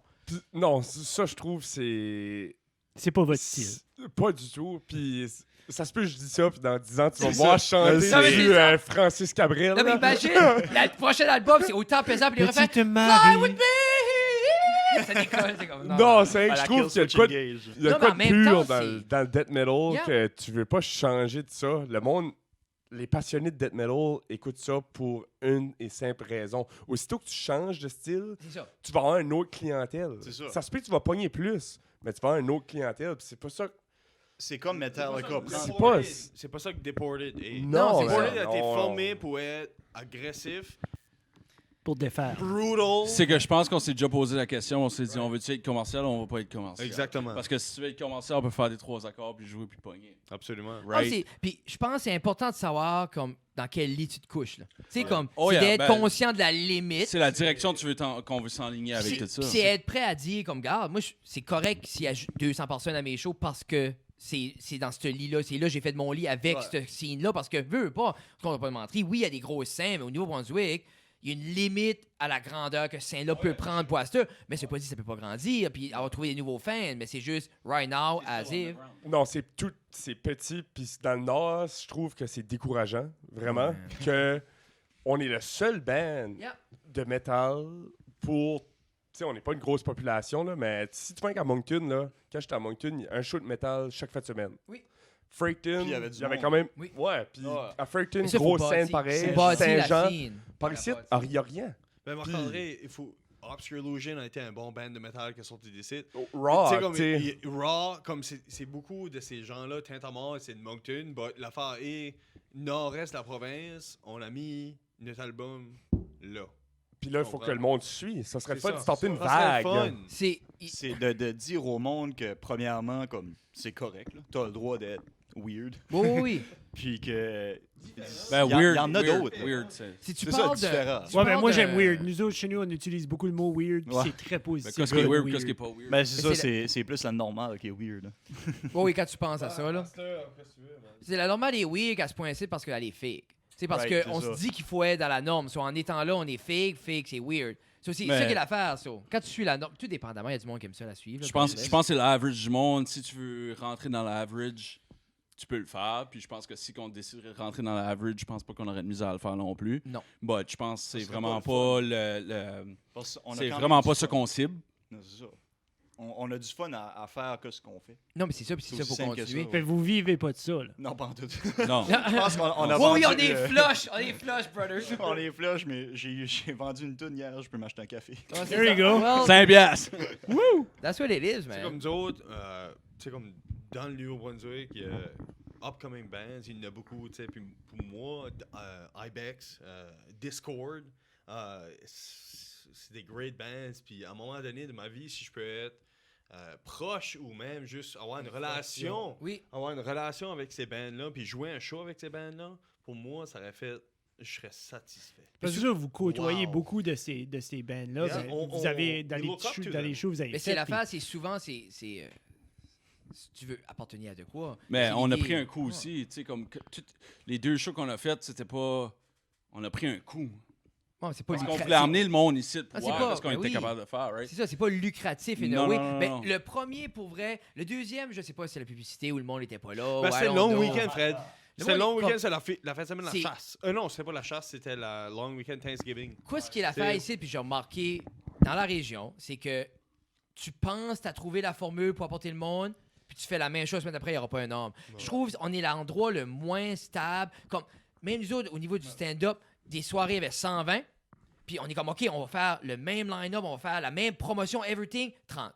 Non, ça, je trouve, c'est... C'est pas votre style. Pas du tout. Puis ça se peut que je dis ça, puis dans 10 ans, tu vas me C'est voir ça. chanter Non, mais du c'est ça. Francis Cabrel. Non, mais là. imagine, le prochain album, c'est autant pesant, puis les refrains, Petite Marie. ça décolle, c'est comme, Non, c'est vrai que À je la trouve qu'il y a de Killswitch quoi de Engage. il y a Non, quoi mais de en même pur temps, dans, c'est- dans le death metal Yeah. que tu veux pas changer de ça. Le monde, les passionnés de death metal écoutent ça pour une et simple raison. Aussitôt que tu changes de style, c'est ça. tu vas avoir une autre clientèle. C'est ça. Ça se peut que tu vas pogner plus, mais tu vas avoir une autre clientèle. Puis c'est pas ça. C'est comme Metallica. C'est prendre- pas- C'est pas ça que Deported est. Non, c'est Deported ça. a été non. formé pour être agressif, Pour défaire. brutal. C'est que je pense qu'on s'est déjà posé la question, on s'est dit, on veut-tu être commercial ou on va pas être commercial? Exactement. Parce que si tu veux être commercial, on peut faire des 3 accords, puis jouer, puis pogner. Absolument. Ah, puis je pense que c'est important de savoir comme dans quel lit tu te couches. Tu sais, comme, Oh, c'est yeah, d'être ben, conscient de la limite. C'est la direction que tu veux qu'on veut s'enligner avec Puis tout ça. puis c'est être prêt à dire, comme, garde, moi, c'est correct s'il y a 200 personnes à mes shows parce que c'est dans ce lit-là. C'est là que j'ai fait de mon lit avec ce scene-là parce que, veux pas, qu'on va pas mentir, oui, il y a des grosses scènes, mais au niveau Brunswick, il y a une limite à la grandeur que ce scène-là peut prendre pour ça. Mais c'est pas dit que ça peut pas grandir, puis avoir trouvé des nouveaux fans, mais c'est juste, right now, as if. Non, c'est petit. Puis dans le Nord, je trouve que c'est décourageant, vraiment, que on est le seul band Yeah. de métal pour. Tu sais, on n'est pas une grosse population, là, mais si tu penses qu'à Moncton, là, quand j'étais à Moncton, il y a un show de métal chaque fin de semaine. Oui. Fredericton, Puis il y avait il du y avait monde. quand même. Oui. Ouais, puis Ouais. à Fredericton, Mais ça, faut grosse bâtir- scène pareil. faut bâtir la Saint-Jean. scene. Par ici, il n'y a rien. Mais Marc-André, il faut. Obscure Illusion a été un bon band de métal qui a sorti des sites. Raw, Tu sais, comme tu sais. Raw, comme c'est beaucoup de ces gens-là, Tintamar, c'est de Moncton, but l'affaire est nord-est de la province, on a mis notre album là. Puis là, il faut que le monde suit. Ça serait le C'est fun ça. de starter une Ça serait vague. fun. C'est de dire au monde que, premièrement, comme c'est correct, là. T'as le droit d'être weird. Oui, oui, oui. Puis que. Ben, il y weird, en a weird, d'autres. Weird, c'est... Si tu C'est ça, parles de... différent. tu Ouais, mais parles moi de- j'aime weird. Nous autres, chez nous, on utilise beaucoup le mot weird. puis Ouais. C'est très Ben, positif. qu'est-ce qui est weird, Weird. qu'est-ce qui est pas weird? Ben, c'est Mais ça, c'est plus la normale qui est weird. là. Oui, quand tu penses à ça, là. C'est la normale est weird à ce point-ci parce qu'elle est fake. C'est parce Right, qu'on c'est se ça. dit qu'il faut être dans la norme. So, en étant là, on est fake, c'est weird. So, c'est Mais- ça qui est l'affaire. So. Quand tu suis la norme, tout dépendamment, il y a du monde qui aime ça la suivre. là, Je comme pense je que laisse. c'est l'average du monde. Si tu veux rentrer dans l'average, tu peux le faire. Puis je pense que si on déciderait de rentrer dans l'average, je pense pas qu'on aurait de misère à le faire non plus. Non. But je pense que c'est serait vraiment pas pas le... Parce qu'on a C'est quand vraiment même pas du ce fun. qu'on cible. Non, c'est ça. On a du fun à faire que ce qu'on fait. Non, mais c'est ça, puis c'est C'est ça, faut aussi simple que continuer. ça. Fait que vous vivez pas de ça, là. Non, pas en tout. Non. Je pense qu'on a Oui, vendu, on est flush, brothers. on est flush, mais j'ai vendu une tonne hier, je peux m'acheter un café. There you go. Well, 5 piastres! that's what it is, C'est man. comme nous autres, tu sais, comme dans le Nouveau-Brunswick, il y a upcoming bands, il y en a beaucoup, tu sais, puis pour moi, Ibex, Discord, c'est des great bands, puis à un moment donné de ma vie, si je peux être proche ou même juste avoir une relation, Oui. avoir une relation avec ces bands-là, puis jouer un show avec ces bands-là, pour moi, ça aurait fait, je serais satisfait. Parce que ça, vous côtoyez Wow. beaucoup de ces bands-là. Yeah, Vous avez, dans we les, look up to dans les them. shows, vous avez Mais fait, c'est l'affaire, c'est souvent, si tu veux appartenir à de quoi. Mais c'est on a l'idée. pris un coup aussi. Tu sais, comme les 2 shows qu'on a fait, c'était pas... On a pris un coup. Ouais, c'est pas Parce qu'on lucratif. voulait emmener le monde ici pour Ah, c'est voir pas- ce qu'on ben était oui. capable de faire, right? C'est ça, c'est pas lucratif in Non, a way. non, non, Mais non. le premier, pour vrai, le deuxième, je sais pas si c'est la publicité ou le monde était pas là. Ben, ou I c'était le don't long know. week-end, Fred. C'était le monde- long week-end, c'est la fin de semaine, la C'est- chasse. Non, c'était pas la chasse, c'était la long week-end Thanksgiving. Quoi, ce qui est l'affaire C'est- ici, puis j'ai remarqué dans la région, c'est que tu penses t'as trouvé la formule pour apporter le monde, puis tu fais la même chose, la semaine après, il n'y aura pas un homme. Je trouve qu'on est l'endroit le moins stable. Comme, même nous autres, au niveau du stand-up, des soirées avec 120, puis on est comme, OK, on va faire le même line-up, on va faire la même promotion, everything, 30.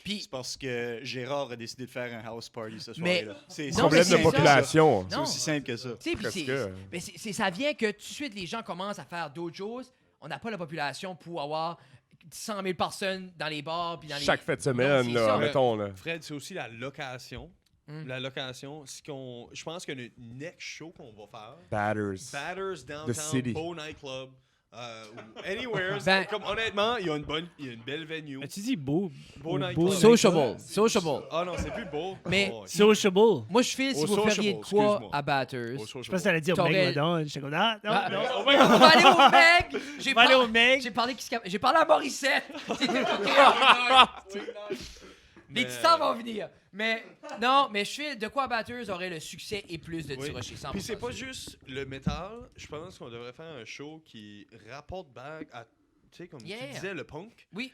Puis, C'est parce que Gérard a décidé de faire un house party ce Mais- soir-là. C'est Non, Problème mais de c'est ça. population. C'est non. aussi simple que ça. Tu sais, puis Presque. mais ça vient que tout de suite, les gens commencent à faire d'autres choses. On n'a pas la population pour avoir 100 000 personnes dans les bars. Puis dans Chaque les... fin de semaine, c'est là, ça. mettons. Là. Fred, c'est aussi la location. Mm. La location, je pense que le next show qu'on va faire, Batters. Batters The Downtown, City. Beau Nightclub, ou anywhere. Ben- Comme honnêtement, il y a une belle venue. Tu dis beau. Beau night beau club. Sociable. Sociable. Ah non, c'est plus beau. Mais- Oh, Sociable. Moi, je file si Au vous sociable, feriez de quoi excuse-moi. à Batters. au Je social. pense que t'allais dire T'aurais- Megalodon. J'étais comme, ah, non, Ah, non. on va aller au Meg! On va aller au Meg. J'ai parlé à Morissette! C'était Les titans vont venir. Mais non, mais je file de quoi Batters aurait le succès et plus de Oui. Tirocher. 100%. Puis c'est pas juste le métal. Je pense qu'on devrait faire un show qui rapporte back à, tu sais, comme Yeah. tu disais, le punk. Oui,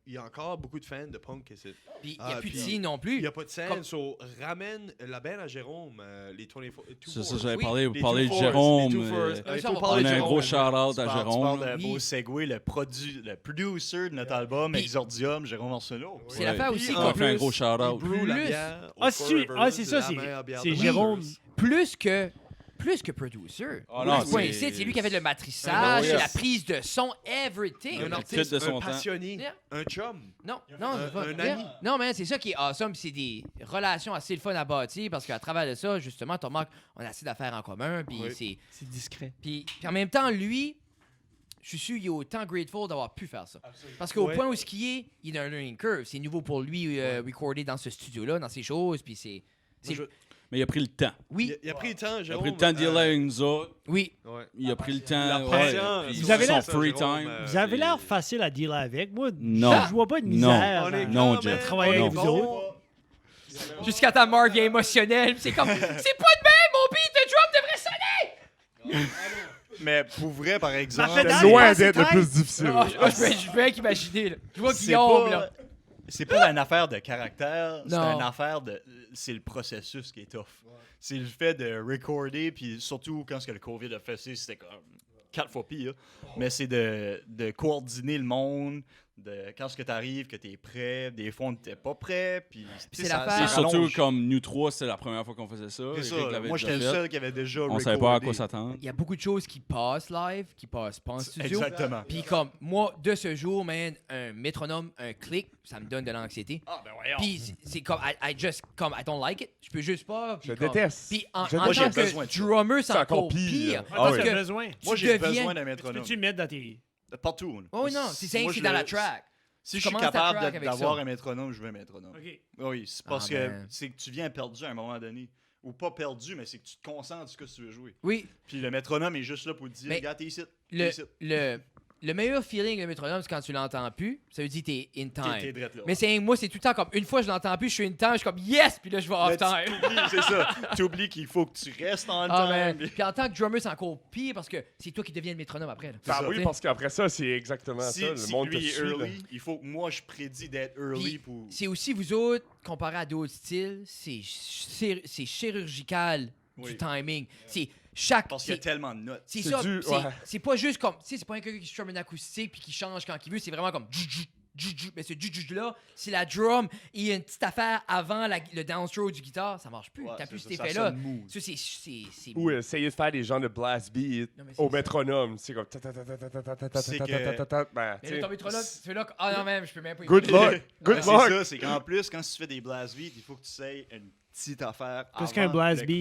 Il y a encore beaucoup de fans de punk ici. puis il n'y Ah, a plus de puis- signes non Il plus. n'y a pas de scène, Comme- so ramène la band à Jérôme, les 24. C'est ça, j'avais Oui. parlé, Les parler de Two Fours, Jérôme. les Two Fours. ça, Il on faut va parler On de a un Jérôme. gros shout-out Tu à parles Jérôme. d'un Oui. beau segue, le producer de notre album, Puis- Exordium, Jérôme Arsenault. C'est Ouais. l'affaire Puis aussi en On qu'on a fait un plus, gros shout-out. Il brew la Plus- bière au Ah, Four c'est Rivers, c'est ça, la meilleure bière c'est de Jérôme. Batters. plus que producer. Ah non, Point c'est- ici, c'est lui qui avait le matrissage, Oh, yes. la prise de son, everything. Un Le artiste, kit de son un temps. passionné, Yeah. un chum. Non, non, Un- c'est pas- un yeah. ami. Non, mais c'est ça qui est awesome, puis c'est des relations assez le fun à bâtir parce qu'à travers de ça, justement, ton Marc, on a assez d'affaires en commun, puis Oui. c'est C'est discret. puis en même temps, lui, je suis sûr qu'il est autant grateful d'avoir pu faire ça. Parce qu'au Ouais. point où il est dans un learning curve. C'est nouveau pour lui recorder dans ce studio-là, dans ces choses, puis c'est Mais il a pris le temps. oui, Il a pris le temps, Il a Jérôme. pris le temps de dealer avec nous autres. oui. Ouais. Il a pris le La temps. patience. puis Vous avez son l'air- free Jérôme, time. Vous avez c'est- l'air facile à dealer avec. Moi, Non. je vois pas de Non. misère. On est Non, quand Jeff. même- Travailler on avec est vous bon. autres. Jusqu'à ta Mark est émotionnel, puis c'est comme c'est pas de même, mon beat de drum devrait sonner. Mais pour vrai, par exemple, Ma pédale C'est loin est d'être le assez plus difficile. Je peux imaginer. Là. Je vois c'est Guillaume, pas, là. c'est pas une affaire de caractère, c'est Non. une affaire de. C'est le processus qui est tough. C'est le fait de recorder, puis surtout quand ce que le COVID a fait, c'était comme 4 fois pire. Mais c'est de coordonner le monde, de quand ce que t'arrives, que t'es prêt. Des fois, on n'était pas prêt, puis C'est l'affaire. C'est surtout comme nous trois, c'est la première fois qu'on faisait ça. C'est Eric ça. l'avait Moi, déjà j'étais le fait. seul qui avait déjà On recordé. savait pas à quoi s'attendre. Il y a beaucoup de choses qui passent live, qui passent pas en studio. Exactement. Puis comme moi, de ce jour, man, un métronome, un clic, ça me donne de l'anxiété. Ah, ben voyons. Puis c'est comme, I don't like it. Je peux juste pas. puis Je comme- déteste. Puis en, Je en déteste. tant J'ai besoin que de ça. drummer, c'est C'est encore encore pire. pire. Parce Ah T'as oui. que besoin. Moi, tu j'ai deviens- besoin d'un Tu métronome. peux-tu le mettre dans tes. Partout. Oh oui, non, c'est simple, Moi, c'est je dans le- la track. Si je Tu suis commences ta capable track avec d'avoir ça. un métronome, je veux un métronome. OK. Oui, c'est parce Ah, que man. c'est que tu viens perdu à un moment donné. Ou pas perdu, mais c'est que tu te concentres sur ce que tu veux jouer. Oui, Puis le métronome est juste là pour te dire, Mais regarde, t'es ici. T'es le, ici. le meilleur feeling de métronome, c'est quand tu l'entends plus. Ça veut dire que t'es in T'es time. drette là. Mais moi, c'est tout le temps comme une fois je l'entends plus, je suis in time, je suis comme yes, puis là je vais off Mais time. t'oublies, c'est ça. T'oublies qu'il faut que tu restes en Ah, time. man. puis- Puis en tant que drummer, c'est encore pire parce que c'est toi qui deviens le métronome après. là. Ah ça, oui, t'sais. parce qu'après ça, c'est exactement Si, ça. Le si monde te lui est suit. là. early, il faut que moi je prédis d'être early Puis, pour. c'est aussi vous autres, comparé à d'autres styles, c'est chirurgical Oui. du timing. C'est chaque. Parce qu'il y a c'est- tellement de notes. C'est C'est ça. du- c'est- ouais. C'est pas juste comme. Tu sais, c'est pas un gars qui strum une acoustique puis qui change quand il veut. C'est vraiment comme. Mais ce là, c'est la drum et il y a une petite affaire avant le downstroke du guitare. Ça marche plus. Ouais, T'as c'est plus ça, cet ça effet-là. sonne mou. Ça, c'est. Ou essayer de faire des genres de blast beat Non, mais c'est au ça. métronome. C'est comme. ta, ta, ta, ta, ta, ta, ta, ta, ta, C'est ta, que- ta, ta, ta, ben, Mais tu là, sais, ton métronome, tu fais là. Ah non, même, je peux même pas. Good luck. Mais Good c'est luck. ça, c'est qu'en plus, quand tu fais des blast beats, il faut que tu sais une petite affaire. Qu'est-ce avant qu'un blast le beat?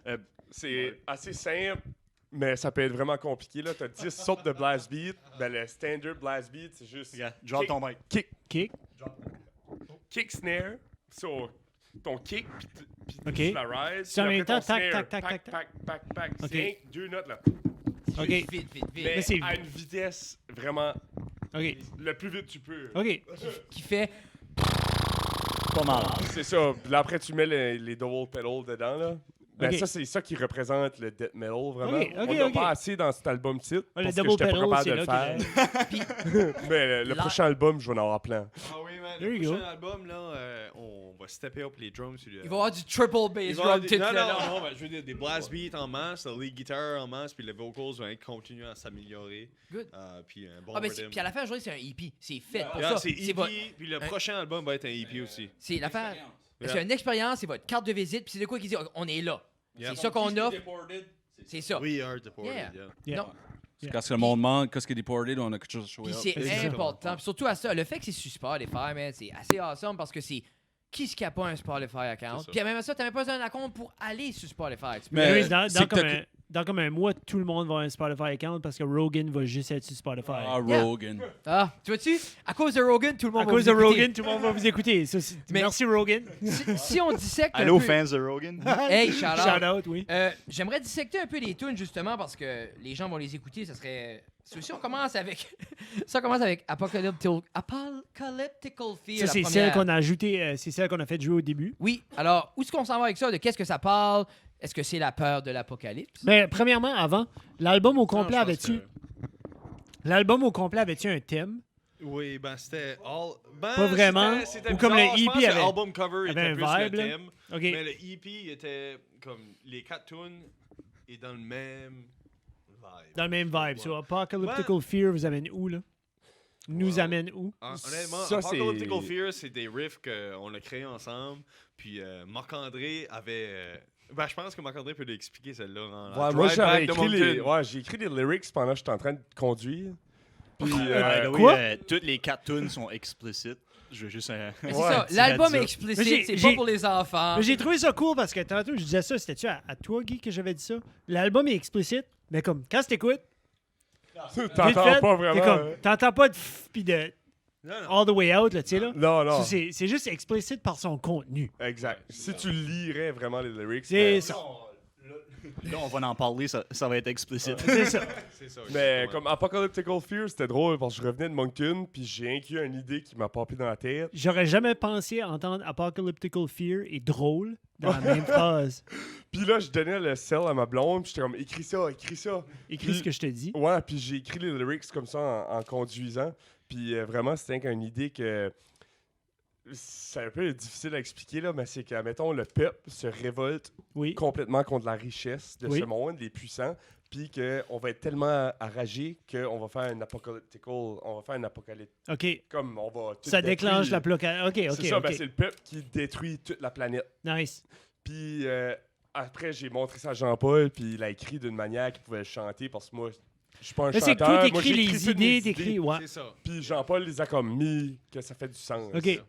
click. C'est assez simple, mais ça peut être vraiment compliqué. Tu as 10 sortes de blast beat. Ben, le standard blast beat, c'est juste Regarde, drop ton mic. Kick. kick snare. So, ton kick, puis Ok. tu la rides. C'est en puis même après temps, ton tac, snare, tac, tac, pac, tac, pac, pac, pac. Ok. C'est rien que 2 notes là. OK. Vite, vite, vite. Mais Mais c'est- à une vitesse vraiment OK. le plus vite tu peux. OK. Qui fait. Pas mal. C'est ça. Puis là, après, tu mets les double pedals dedans. Là. Ben, Ok. ça, c'est ça qui représente le death metal, vraiment. Ok, ok, On n'a ok. pas assez dans cet album titre. Ah, le parce que double j'étais pas pedal, capable c'est de le là faire. Puis, Mais le Là- prochain album, je vais en avoir plein. Ah oui, man. There Le you prochain go. album, là, on va stepper up les drums. Sur le... il va y avoir du triple Il bass va y avoir drum des- tout non, là. non, non, ben, je veux dire des blast beats en masse, le lead guitar en masse, puis les vocals vont continuer à s'améliorer. Good. Puis un bon Ah, mais rhythm. puis à la fin de la journée, c'est un EP. C'est fait pour Yeah, ça. c'est EP, votre- puis le un- prochain album va être un EP aussi. C'est l'affaire. Yeah. C'est une expérience, c'est votre carte de visite, puis c'est de quoi qu'ils disent on est là. Yeah. C'est ça qu'on offre, c'est ça. We are deported, Yeah. yeah. Yeah. Non, Quand le monde manque, qu'est-ce qui est deported, on a quelque chose à show puis up. c'est Exactement. important. Puis surtout à ça, le fait que c'est sur Spotify, man, c'est assez awesome parce que c'est qui ce qui a pas un Spotify account. C'est ça. Puis même à ça, t'as même pas besoin d'un compte pour aller sur Spotify. Tu peux- Mais Anyways, dans c'est comme que un- dans comme un mois, tout le monde va avoir un Spotify account parce que Rogan va juste être sur Spotify. Ah, Yeah. Rogan. Ah, tu vois-tu? À cause de Rogan, tout le monde À va cause vous de écouter. Rogan, tout le monde va vous écouter. Ça, Mais- merci Rogan. Si on dissecte un Allô, peu... fans de Rogan? Hey, shout out. Shout out, oui. J'aimerais dissecter un peu les tunes justement parce que les gens vont les écouter. Ça serait. Si on commence avec. Si on commence avec Apocalyptical Fear. Ça, la c'est première. celle qu'on a ajoutée, c'est celle qu'on a fait jouer au début. Oui, alors où est-ce qu'on s'en va avec ça? De qu'est-ce que ça parle? Est-ce que c'est la peur de l'apocalypse? Mais premièrement, avant, l'album au complet Non, je pense avait-tu l'album au complet avait-tu un thème? Oui, ben c'était all. Ben, Pas vraiment. C'était Ou comme bizarre. le Je EP pense que avait- l'album cover avait était un plus vibe, le là. thème. OK. Mais le EP était comme les 4 tunes et dans le même vibe. Dans le même vibe. Ouais. So, Apocalyptical Fear vous amène où, là? Nous Wow. amène où? Honnêtement, Ça, c'est- Apocalyptical Fear, c'est des riffs qu'on a créés ensemble. Puis Marc-André avait. Ben, je pense que Marc-André peut l'expliquer celle-là. Dans la Ouais, moi, Drive j'avais Back de écrit les... Moncton. Ouais, j'ai écrit des lyrics pendant que j'étais en train de conduire. Puis, Quoi? Toutes les 4 tunes sont explicites. Je veux juste un. Mais c'est Ouais, ça, petit l'album heads est up. explicite, Mais c'est j'ai- pas pour les enfants. Mais j'ai trouvé ça cool parce que tantôt, je disais ça, c'était-tu à toi, Guy, que j'avais dit ça? L'album est explicite, mais comme, quand tu t'écoutes, vite t'entends fait, pas t'es vraiment. comme, t'entends pas de pis de Non, non. all the way out, là, tu sais, là. Non, non. C'est juste explicite par son contenu. Exact. Si tu lirais vraiment les lyrics. C'est ben, ça. Là, on va en parler, ça va être explicite. C'est ça. C'est ça. Mais exactement. comme Apocalyptical Fear, c'était drôle parce que je revenais de Moncton, puis j'ai inclus une idée qui m'a popé dans la tête. J'aurais jamais pensé entendre Apocalyptical Fear et drôle dans la même phrase. Puis là, je donnais le sel à ma blonde, puis j'étais comme, écris ça, écris ça. Écris ce que je te dis. Ouais, puis j'ai écrit les lyrics comme ça en conduisant. Puis vraiment, c'était une idée que. C'est un peu difficile à expliquer, là, mais c'est que, mettons, le peuple se révolte Oui. complètement contre la richesse de Oui. ce monde, les puissants, puis qu'on va être tellement enragé qu'on va faire un apocalypse. OK. Comme on va tout Ça déclenche la détruire. bloquade. OK, C'est OK, ça, OK. ben, c'est le peuple qui détruit toute la planète. Nice. Puis après, j'ai montré ça à Jean-Paul, puis il a écrit d'une manière qu'il pouvait le chanter, parce que moi, je suis pas un Mais c'est que chanteur. toi, Moi, t'écris j'écris les toutes mes idées, t'écris... Ouais. C'est ça. Puis Jean-Paul les a comme mis, que ça fait du sens. OK.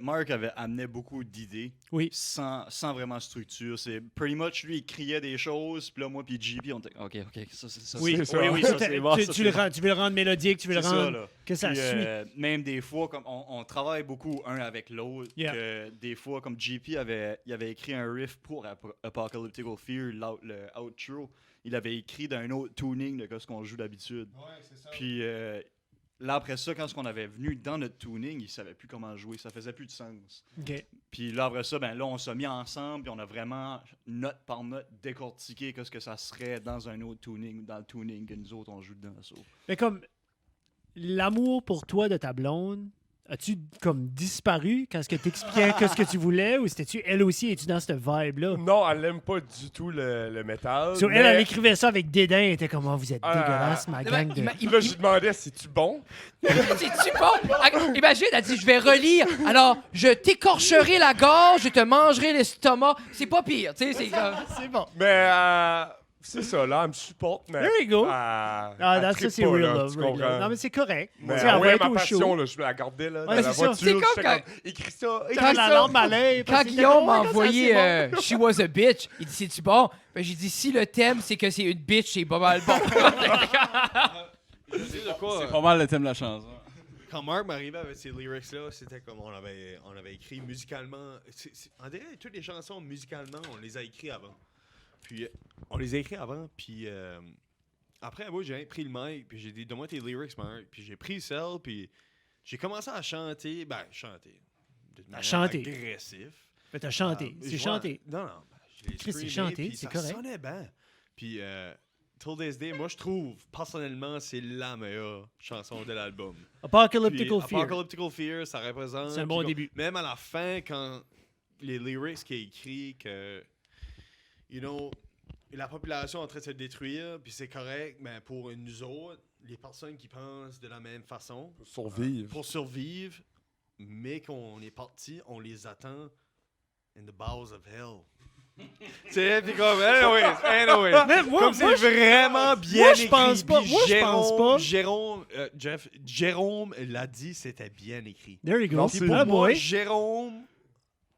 Mark avait amené beaucoup d'idées Oui. sans vraiment structure. C'est pretty much lui, il criait des choses, puis là, moi, puis JP, on était OK, ça, ça, Oui, c'est ça. oui, ça, Tu- c'est bon. tu, ça, tu c'est le bon. rends- tu veux le rendre mélodique, tu veux le C'est ça, rendre là. que ça Puis, suit. même des fois, comme on travaille beaucoup un avec l'autre, Yeah. que des fois, comme JP il avait écrit un riff pour Apocalyptical Fear, le outro, il avait écrit d'un autre tuning de ce qu'on joue d'habitude. Puis là, après ça, quand on avait venu dans notre tuning, il savait plus comment jouer, ça faisait plus de sens. OK. Puis là, après ça, ben là, on s'est mis ensemble, puis on a vraiment, note par note, décortiqué ce que ça serait dans un autre tuning, dans le tuning que nous autres, on joue dedans. So. Mais comme l'amour pour toi de ta blonde, as-tu comme disparu quand ce que t'expliquais que ce que tu voulais ou c'était-tu elle aussi es-tu dans cette vibe-là? Non, elle aime pas du tout le métal. So, mais- elle écrivait ça avec dédain, elle était comme oh, vous êtes Ah, dégueulasse, ma gang de. Là, je lui demandais, c'est-tu bon? C'est-tu bon? Ah, imagine, elle dit, je vais relire. Alors, je t'écorcherai la gorge, je te mangerai l'estomac. C'est pas pire, tu sais, c'est comme... C'est bon. Mais c'est ça, là, elle me supporte, mais... There you go. Ah, Ah, ça c'est real love. tu real comprends? love. Non, mais c'est correct. Mais Tu sais, elle va ouais, être ma au passion, show. là, je la gardais là, Ouais, dans la c'est ça. voiture. C'est comme j'étais quand- écris ça, Quand écris la ça. lampe à l'œil. Quand parce que Guillaume m'a quand ça, envoyé c'est bon. She Was a Bitch, il dit, c'est-tu bon? Ben, j'ai dit, si le thème, c'est que c'est une bitch, c'est pas mal bon. Tu sais de quoi? C'est pas mal le thème de la chanson. Quand Mark m'arrivait avec ces lyrics-là, c'était comme on avait écrit musicalement. On dirait que toutes les chansons, musicalement, on les a écrites avant. Puis, on les a écrites avant, puis après, moi, j'ai pris le mic, puis j'ai dit, donne-moi tes lyrics, Mark. Puis j'ai pris celle, puis j'ai commencé à chanter. Ben, chanter. De manière chanter. agressive. Mais t'as chanté. C'est Ouais. chanté. Non, non. Je l'ai Chris, c'est screamé, chanté, puis c'est ça correct. sonnait bien. Puis, Till This Day, moi, je trouve, personnellement, c'est la meilleure chanson de l'album. Apocalyptical Puis, Fear. Apocalyptical Fear, ça représente. C'est un bon puis début. Même à la fin, quand les lyrics qu'il a écrit, que, you know, la population est en train de se détruire, puis c'est correct, mais pour nous autres, les personnes qui pensent de la même façon, Survivre. pour survivre, mais qu'on est parti, on les attend in the bowels of hell. Tu sais, puis comme, anyway. Mais moi, Comme c'est moi, vraiment bien moi, écrit. je pense pas. Puis Moi, je pense pas. Jérôme l'a dit, c'était bien écrit. There you go. Merci. Puis Pour ah, moi, boy. Jérôme,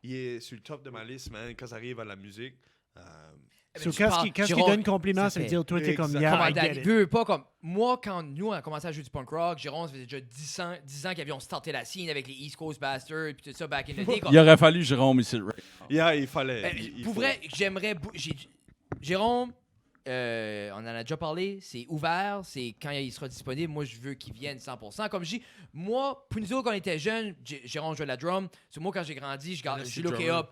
il est sur le top de ma liste, man, quand ça arrive à la musique. So, quand il donne compliment, ça veut dire toi, t'es comme Comment I Danny get it. veut pas comme moi quand nous on a commencé à jouer du punk rock, Jérôme ça faisait déjà 10 ans qu'avions starté la scene avec les East Coast Bastards puis tout ça back in the day. Comme, Il aurait fallu Jérôme ici. Yeah, il fallait. pour vrai, j'aimerais Jérôme on en a déjà parlé, c'est ouvert, c'est quand il sera disponible, moi je veux qu'il vienne 100%. Comme je dis, moi, pour nous autres quand on était jeunes, Jérôme jouait de la drum, sur moi quand j'ai grandi, je lookais up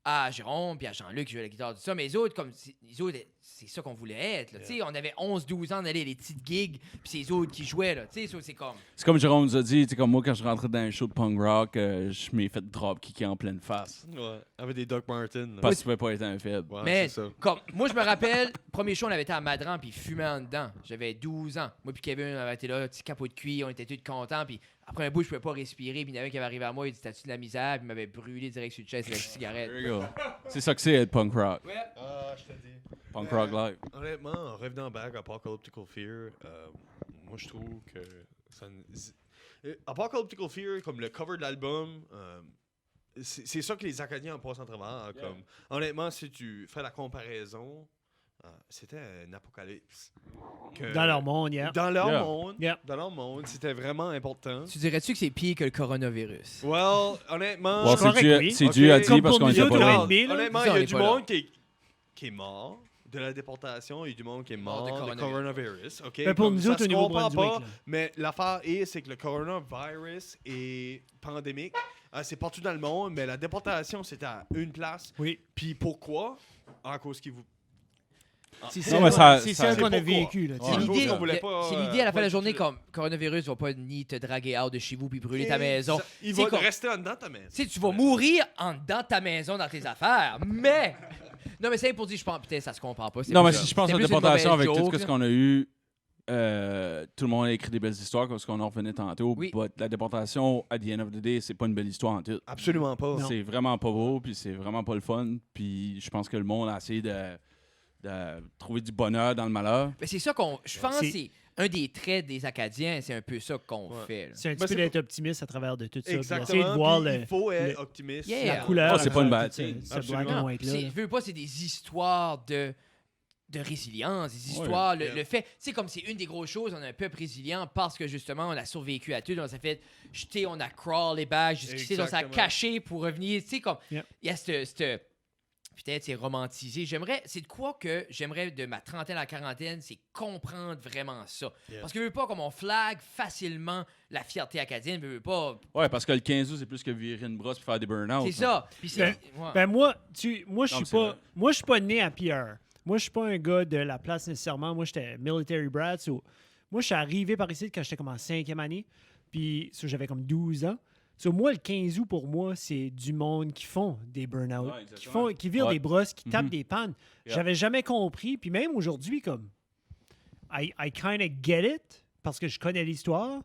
à Jérôme puis à Jean-Luc qui jouait la guitare, tout ça, mais les autres, comme les autres, c'est ça qu'on voulait être. Yeah. On avait 11-12 ans, on allait les petites gigs, puis c'est les autres qui jouaient. Là, c'est comme... C'est comme Jérôme nous a dit, comme moi, quand je rentrais dans un show de punk rock, je m'ai fait drop-kicker en pleine face. Ouais, avec des Doc Martens. Parce que tu pouvais pas être un faible. Ouais, mais c'est ça. comme, moi, je me rappelle, premier show, on avait été à Madran, puis il fumait en dedans. J'avais 12 ans. Moi puis Kevin, on avait été là, petit capot de cuir, on était tous contents, puis après un bout, je pouvais pas respirer, puis il y en avait un qui avait arrivé à moi, il dit t'as-tu de la misère, puis il m'avait brûlé direct sur le chest avec une cigarette. There you go. C'est ça que c'est être punk rock. Ouais. Ah, je te dis. Punk rock live. Honnêtement, en revenant back à Apocalyptical Fear, moi je trouve que ça. Apocalyptical Fear, comme le cover de l'album, c'est ça que les Acadiens en passent en travers. Hein, comme, honnêtement, si tu fais la comparaison, c'était un apocalypse. Dans leur monde, yeah. Dans leur Yeah. monde, Yeah. dans leur monde, c'était vraiment important. Tu dirais-tu que c'est pire que le coronavirus? Well, honnêtement, Bon, Je crois que oui. c'est Ok. dû à Comme dire parce pour qu'on nous était autres, pas là. on est là. honnêtement, Ça, il y on a est du pas là. monde qui est mort de la déportation, il y a du monde qui est mort de de coronavirus. OK? Ben, pour Comme nous ça autres, se au compare Nouveau-Brunswick, pas, là. mais l'affaire c'est que le coronavirus est pandémique. C'est partout dans le monde, mais la déportation, c'était à une place. Oui. Puis pourquoi? À cause qu'ils vous... C'est Non, mais ça- c'est ça- ça qu'on a c'est pourquoi. vécu. Là, tu sais. Ouais. C'est l'idée, qu'on voulait pas, c'est l'idée à la fin de la pas journée du- comme coronavirus va pas ni te draguer out de chez vous puis brûler ta maison. Il C'est va comme- rester en dedans ta maison. Tu sais, tu vas mourir en dedans de ta maison dans tes affaires, mais... Non, mais c'est pour dire, je pense, putain, ça se compare pas. c'est Non, mais plus- si je pense c'est à la plus une déportation mauvaise avec tout joke, ce qu'on a eu, tout le monde a écrit des belles histoires comme ce qu'on en revenait tantôt. Oui. But la déportation, at the end of the day, c'est pas une belle histoire en tout. Absolument pas. Non. C'est vraiment pas beau, puis c'est vraiment pas le fun. Puis je pense que le monde a essayé de trouver du bonheur dans le malheur. Mais c'est ça qu'on... Je pense que C'est- c'est un des traits des Acadiens, c'est un peu ça qu'on Ouais. fait. là. C'est un Ben, petit peu c'est d'être optimiste à travers de tout ça. puis Exactement. Essayer de voir Puis le- il faut être le- optimiste. Yeah. la couleur. Oh, c'est pas une à bad travers thing. ce Absolument. black and Non, white là. je veux pas, c'est des histoires de résilience, des histoires, Yeah. le fait, tu sais, comme c'est une des grosses choses, on est un peuple résilient parce que justement, on a survécu à tout, on s'est fait jeter, on a crawl les bags, jusqu'ici, on s'est Exactement. caché pour revenir, tu sais, comme, il Yeah. y a cette peut-être c'est romantisé. C'est de quoi que j'aimerais de ma trentaine à la quarantaine, c'est comprendre vraiment ça. Yeah. Parce que je veux pas comme on flag facilement la fierté acadienne, je veux pas. Ouais, parce que le 15 août, c'est plus que virer une brosse et faire des burn-out. C'est ça. Puis c'est. Ouais. Ben moi, je Non, suis mais c'est vrai. moi je suis pas né à Pierre. Moi je suis pas un gars de la place nécessairement. Moi j'étais military brat. Moi je suis arrivé par ici quand j'étais comme en 5e année. Puis j'avais comme 12 ans. Moi le 15 août pour moi c'est du monde qui font des burn-out, Ouais, exactement. qui virent Ouais. des brosses, qui tapent Mhm. des pannes. Yeah. J'avais jamais compris. Puis même aujourd'hui comme I kind of get it parce que je connais l'histoire.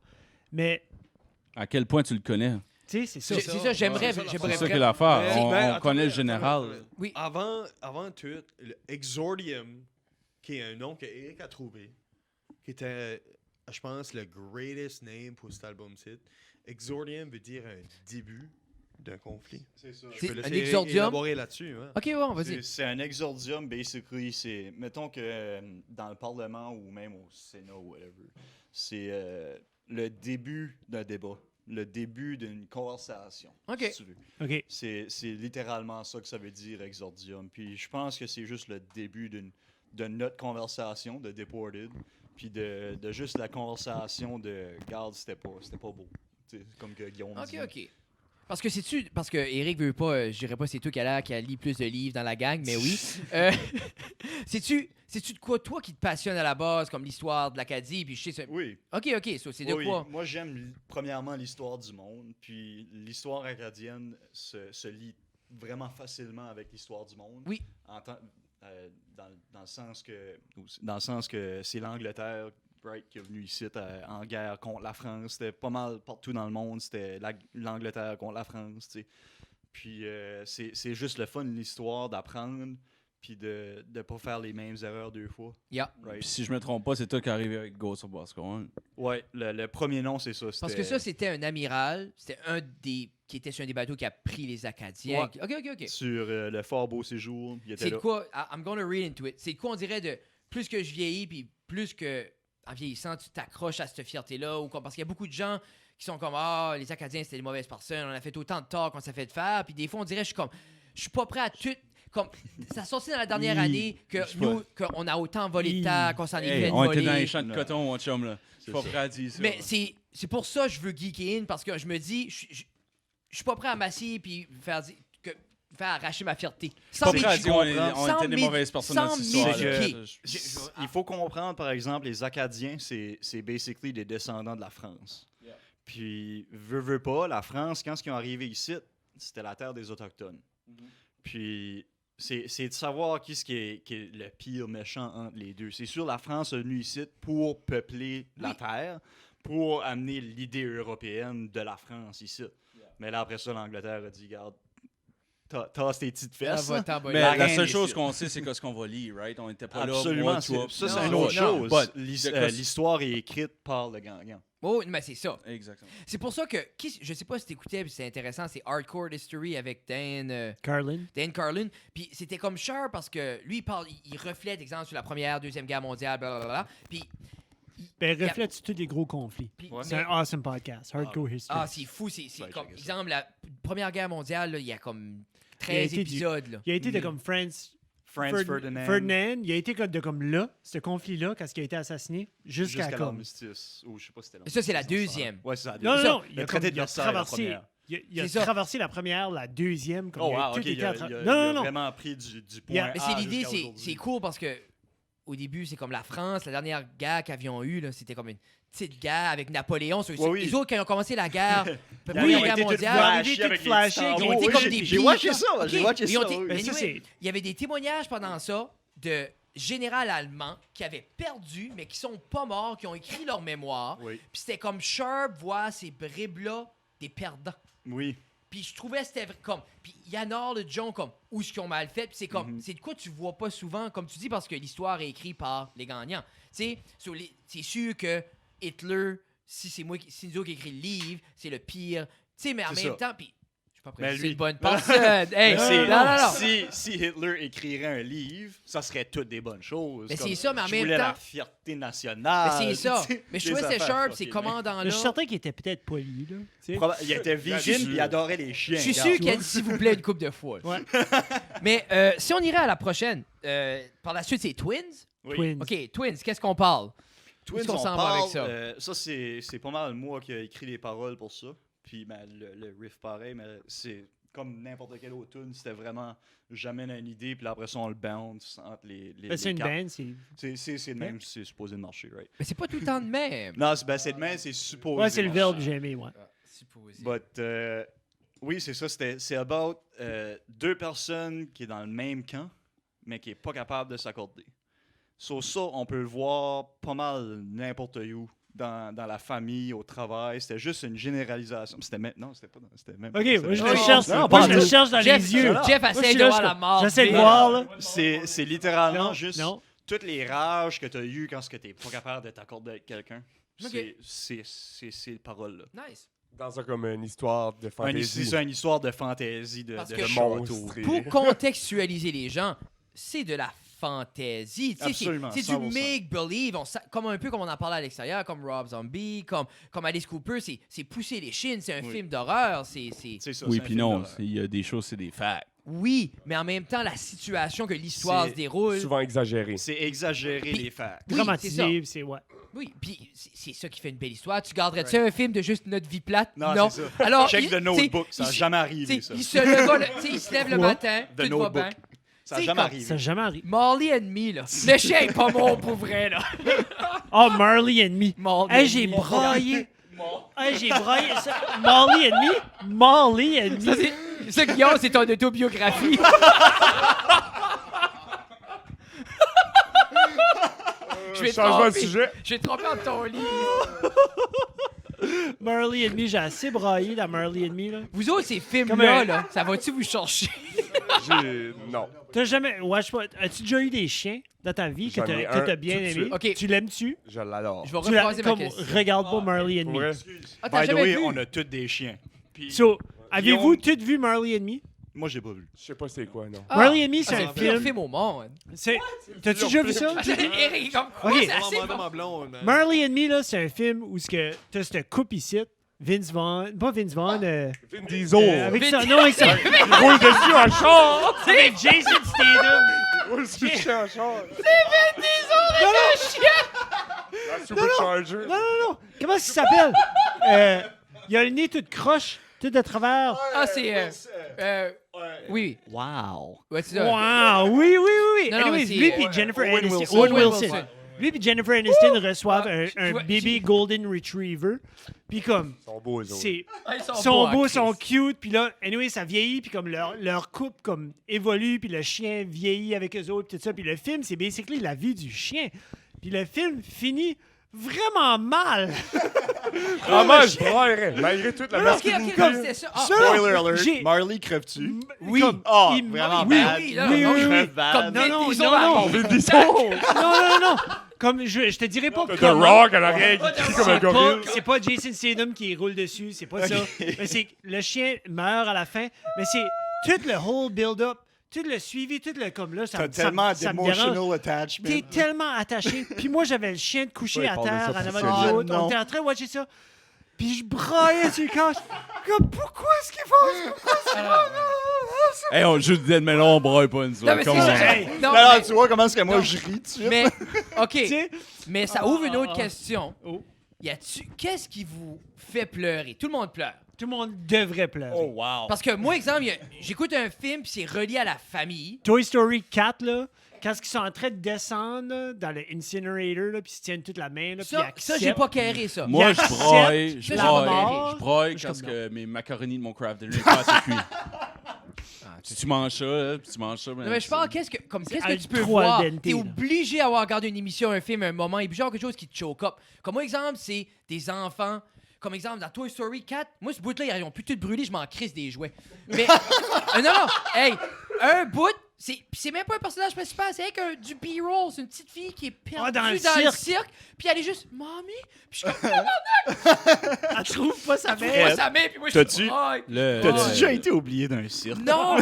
Mais À quel point tu le connais? tu sais c'est ça. C'est ça, j'aimerais c'est ça, C'est j'aimerais ça qui est vraiment. l'affaire. Mais- On, mais on attends, connaît le attends, général. attends. Oui. Avant tout, le Exordium, qui est un nom que Eric a trouvé, qui était, je pense, le greatest name pour cet album-ci. Exordium veut dire un début d'un conflit. C'est ça. Je C'est peux un laisser Eric exordium? élaborer là-dessus. Hein. Ok, ouais, vas-y. C'est un exordium, basically. C'est, mettons que dans le Parlement ou même au Sénat ou whatever, c'est le début d'un débat, le début d'une conversation. Ok. Si tu veux. OK. C'est littéralement ça que ça veut dire, exordium. Puis je pense que c'est juste le début de notre conversation de Deported, puis de juste la conversation de « Garde, c'était pas beau ». Tu sais, comme que Guillaume Ok, dit. ok. Parce que Eric veut pas, je dirais pas c'est toi qui a lu plus de livres dans la gang, mais oui. C'est-tu de quoi, toi, qui te passionne à la base, comme l'histoire de l'Acadie, puis je sais... Oui. Ok, so c'est de Oui, quoi? moi, j'aime premièrement l'histoire du monde, puis l'histoire acadienne se lie vraiment facilement avec l'histoire du monde. Oui. Dans le sens que c'est l'Angleterre, right, qui est venue ici en guerre contre la France. C'était pas mal partout dans le monde, c'était l'Angleterre contre la France, tu sais. Puis c'est juste le fun, l'histoire, d'apprendre. puis de ne pas faire les mêmes erreurs 2 fois. Yeah. Right. Puis si je me trompe pas, c'est toi qui est arrivé avec Ghost of Bosco. Hein? Ouais, le premier nom, c'est ça. Parce que ça, c'était un amiral. C'était un des... qui était sur un des bateaux qui a pris les Acadiens. Ouais. OK. Sur le Fort Beau Séjour, il était C'est là. quoi... I'm gonna read into it. C'est quoi, on dirait, de... Plus que je vieillis, puis plus que... En vieillissant, tu t'accroches à cette fierté-là. Ou parce qu'il y a beaucoup de gens qui sont comme « Ah, les Acadiens, c'était des mauvaises personnes. On a fait autant de tort qu'on s'est fait faire. » Puis des fois, on dirait, je suis pas prêt à tout... Comme, ça a sorti dans la dernière année que nous, qu'on a autant volé de terre, qu'on s'en est fait On voler. était dans les champs de coton, mon chum, là. Je suis pas ça. prêt à dire ça. Mais là. c'est pour ça que je veux geeker in, parce que je me dis, je suis pas prêt à m'assier puis faire arracher ma fierté. Sans Pas prêt à dire on sans était des mauvaises personnes dans sans cette histoire. m'éduquer. Il faut comprendre, par exemple, les Acadiens, c'est basically des descendants de la France. Yeah. Puis, veux pas, la France, quand ils ont arrivé ici, c'était la terre des Autochtones. Puis, c'est de savoir qui est le pire méchant entre les deux. C'est sûr, la France est venue ici pour peupler la terre, pour amener l'idée européenne de la France ici. Mais là, après ça, l'Angleterre a dit, regarde, tasse tes petites fesses. Mais La la reine seule est chose ici. qu'on sait, c'est qu'est-ce qu'on va lire, right? On était pas Absolument. là. Moi, toi. Ça, c'est Non, une non, autre chose. But, L'histoire est écrite par le Gangan. Oh, mais c'est ça. Exactement. C'est pour ça que, je sais pas si t'écoutais, puis c'est intéressant, c'est Hardcore History avec Dan Carlin. Puis c'était comme Sharp parce que lui, il reflète, exemple, sur la première, deuxième guerre mondiale, blablabla. Puis Ben, reflète tous les gros conflits. Puis- Ouais. C'est un awesome podcast. Hardcore History. Ah, c'est fou. C'est Ouais, comme, checker ça. exemple, la Première Guerre mondiale, là, il y a comme Il a 13 été épisodes. Là. Il a été de comme Franz Ferdinand. Ferdinand. Il a été de comme là, ce conflit-là, quand il a été assassiné, jusqu'à Jusqu'à comme. l'armistice. Ou je sais pas si c'était Ça, c'est la deuxième. Ouais, c'est la Non, deuxième. non, il Le a, traité comme, de il a Versailles, la traversé. première. Il a C'est ça. traversé la première, la deuxième. Comme Oh, il a wow, tout ok. été Il a, en tra- il a- Non, il a non, non. vraiment pris du point Yeah. Mais A c'est l'idée, jusqu'à aujourd'hui. c'est cool parce que au début, c'est comme la France, la dernière guerre qu'avions eue, là, c'était comme une petite guerre avec Napoléon. oui. Les autres, quand ils ont commencé la guerre, Ils Première ont Guerre été tous mondiale, flashés avec les flashés, petits ils ont été tambours. comme Oui, des J'ai piges, watché là. ça, Ok, j'ai watché ils ont ça. été- oui. Mais ça, anyway, c'est. il y avait des témoignages pendant ça de généraux allemands qui avaient perdu, mais qui sont pas morts, qui ont écrit leur mémoire. Oui. Puis c'était comme Sharp voit ces bribes-là des perdants. Oui. Puis je trouvais que c'était comme. Puis Yannor le John, comme, où ce qu'ils ont mal fait. Puis c'est comme. C'est de quoi tu vois pas souvent, comme tu dis, parce que l'histoire est écrite par les gagnants. Tu sais, c'est sûr que Hitler, si nous autres qui écrit le livre, c'est le pire. Tu sais, mais en C'est même ça. temps, puis. Je suis pas Mais prêt, c'est lui- une bonne personne. Hey, Mais c'est- non, non, non. Si Hitler écrirait un livre, ça serait toutes des bonnes choses. Mais Comme, c'est ça, mais en je même voulais temps- la fierté nationale. Mais c'est ça. tu sais, Mais je des trouvais que c'était affaires Sharp, ces fucking- commandants-là. Je suis certain qu'il était peut-être poli, là. Tu sais. Il était vegan sûr. puis il adorait les chiens. Je suis regarde. sûr qu'il a dit s'il vous plaît une couple de fois. Ouais. Mais si on irait à la prochaine, par la suite, c'est Twins. Oui. Twins. OK, Twins, qu'est-ce qu'on parle? Twins, Est-ce qu'on on s'en va parle, avec ça? ça, c'est pas mal moi qui ai écrit les paroles pour ça. Puis ben, le riff pareil, mais c'est comme n'importe quel autre tune, c'était vraiment j'amène une idée, puis là, après ça, on le bounce entre les Ben, c'est une cartes. band, c'est. C'est de même, c'est supposé de marcher, right? Mais c'est pas tout le temps de même. Non, c'est de même, c'est supposé. Ouais, c'est le marcher. verbe que j'ai aimé, ouais. Supposé. But, oui, c'est ça. C'est about deux personnes qui est dans le même camp, mais qui est pas capable de s'accorder. Sur ça, on peut le voir pas mal n'importe où. Dans la famille, au travail. C'était juste une généralisation. C'était même. Non, c'était pas. C'était même. Ok, c'était- moi je Non, le cherche. non, Moi pas je en le tout. cherche dans Jeff, les yeux. Jeff Moi, je essaie suis de là, voir je- la mort. J'essaie de voir, là. C'est littéralement Non, juste non. toutes les rages que tu as eues quand tu n'es pas capable de t'accorder avec quelqu'un. Ok. C'est ces paroles-là. Nice. Dans ça comme une histoire de fantasy. C'est une histoire de fantaisie, de Parce de que- château. Monstre. Pour contextualiser les gens, c'est de la fantaisie. Tu sais, Absolument, c'est du 100%. make-believe. Comme un peu comme on en parlait à l'extérieur, comme Rob Zombie, comme Alice Cooper. C'est pousser les chines. C'est un Oui. film d'horreur. C'est... C'est ça, Oui, c'est un puis film non. d'horreur. Il y a des choses, c'est des facts. Oui, mais en même temps, la situation que l'histoire C'est se déroule... Souvent exagéré. C'est exagérer Puis- les facts. Oui, Dramatisé, c'est ouais. Oui, puis c'est ça qui fait une belle histoire. Tu garderais-tu un film de juste notre vie plate? Non, c'est ça. Alors, Check the notebook, ça n'a jamais arrivé, ça. Il se lève le Quoi? matin, The tout va Notebook. bien. Ça n'a C'est jamais comme- arrivé. Ça n'a jamais arrivé. Marley and Me, là. Le chien est pas bon pour vrai, là. Oh, Marley and Me. Marley Hey, and j'ai Me. braillé. Hey, j'ai braillé. Ça- Marley and Me. Marley and Ça, Me. ça, Guillaume, c'est ton autobiographie. Je vais te Changement de tromper. sujet. Je vais te tromper entre ton lit. Marley and Me, j'ai assez braillé dans Marley and Me, là. Vous autres, ces Comme films-là, un- là, ça va-tu vous chercher? Non. T'as jamais. Ouais, je sais pas. As-tu déjà eu des chiens dans ta vie que J'en ai t'as un bien tout de aimé? suite. Ok. Tu l'aimes-tu? Je l'adore. Je vais Tu l'as- rephraser ma comme, question. regarde pas Marley and Pour Me. vrai? Ah, t'as By the jamais way, vu? on a tous des chiens. Puis So, avez-vous Guillaume- tous vu Marley and Me? moi, j'ai pas vu. Je sais pas c'est quoi, non. Ah, Marley and Me, ah, c'est un le pire film. film au monde. C'est- T'as-tu déjà vu ça? Eric, comme quoi, Ok. c'est assez Maman, bon. ma blonde, man. Marley and Me, là, c'est un film où t'as cette coupe ici. Vince Vaughn. Pas Vince Vaughn. Vin Diesel. Avec ça. Non, avec ça. Il roule dessus en char. Avec Jason Statham. Il roule sur le chien en char. Non, La Supercharger. non, non. Comment ça s'appelle? Il a le nez tout croche, tout de travers. Ah, c'est. Oui. Wow. Ouais, c'est ça. Wow! Oui, oui, oui, oui. Non, non, Anyways, mais c'est, lui et Jennifer Owen Aniston. Wilson. Owen Owen Wilson. Wilson. Lui et Jennifer Aniston reçoivent un vois, bébé Golden Retriever. Puis comme, Ils sont beaux, eux autres. c'est... Ah, ils sont beaux, en sont Christ. cute, puis là, anyway, ça vieillit, puis comme leur couple comme évolue, puis le chien vieillit avec eux autres, puis tout ça, puis le film, c'est basically la vie du chien. Puis le film finit vraiment mal. Ah, moi, je braillerais. Malgré toute la Ok, masculinité. ok, comme c'était ça. Ah, Spoiler alert, J'ai- Marley crève-tu? Oui. Comme- Ah, Il- vraiment oui, bad. oui, oui, non, oui, non, oui. Bad. Comme Non, Vin non, Diesel non, dans non. la Vin Diesel. Non. Comme je te dirais pas The comment. Rock à l'arrière qui crie comme un C'est pas, gorille. c'est pas Jason Statham qui roule dessus, c'est pas ça. Mais c'est le chien meurt à la fin, mais c'est tout le whole build-up, tout le suivi, tout le comme là, ça, T'as ça, tellement ça me dérange. d'emotional attachment. T'es tellement attaché. Puis moi, j'avais le chien de coucher Ouais, à il parle de terre ça en pour avant ça. de Ah, l'autre. non. On était en train de watcher ça. Puis je braillais sur le couch. Comme, pourquoi est-ce qu'ils font ça? Hey, on joue Dead mais là, on braille pas une Non, soirée. mais Come c'est on. ça. Hey. Non, Alors, mais- tu vois comment est-ce que moi Non. je ris dessus? Mais, OK. Tu sais? Mais ça ouvre une autre question. Oh. Qu'est-ce qui vous fait pleurer? Tout le monde pleure. Tout le monde devrait pleurer. Oh, wow. Parce que moi, exemple, j'écoute un film puis c'est relié à la famille. Toy Story 4, là, quand ils sont en train de descendre là, dans le incinerator, là, puis ils se tiennent toute la main, là, puis ils Ça, j'ai acceptent. pas carré ça. Moi, Il je accepte braille. Je la braille. mort. Je braille Je suis parce comme que mes macaronis de mon craft dinner sont pas assez cuits. Si tu manges ça, là, puis tu manges ça. Non, mais je parle, qu'est-ce que tu peux ultra voir? al dente, T'es là. obligé d'avoir regardé une émission, un film, un moment, et puis genre quelque chose qui te choke up. Comme moi, exemple, c'est des enfants. Comme exemple, dans Toy Story 4, moi, ce bout-là, ils ont plus tout brûlé, je m'en crisse des jouets. Mais, non, hey, un bout, c'est même pas un personnage principal, c'est avec du B-roll, c'est une petite fille qui est perdue dans le le cirque. cirque, puis elle est juste, mamie, puis je suis comme, Elle trouve pas sa moi, mère. sa main, puis moi, je suis T'as-tu- comme, T'as-tu Ouais. déjà été oublié d'un cirque? non,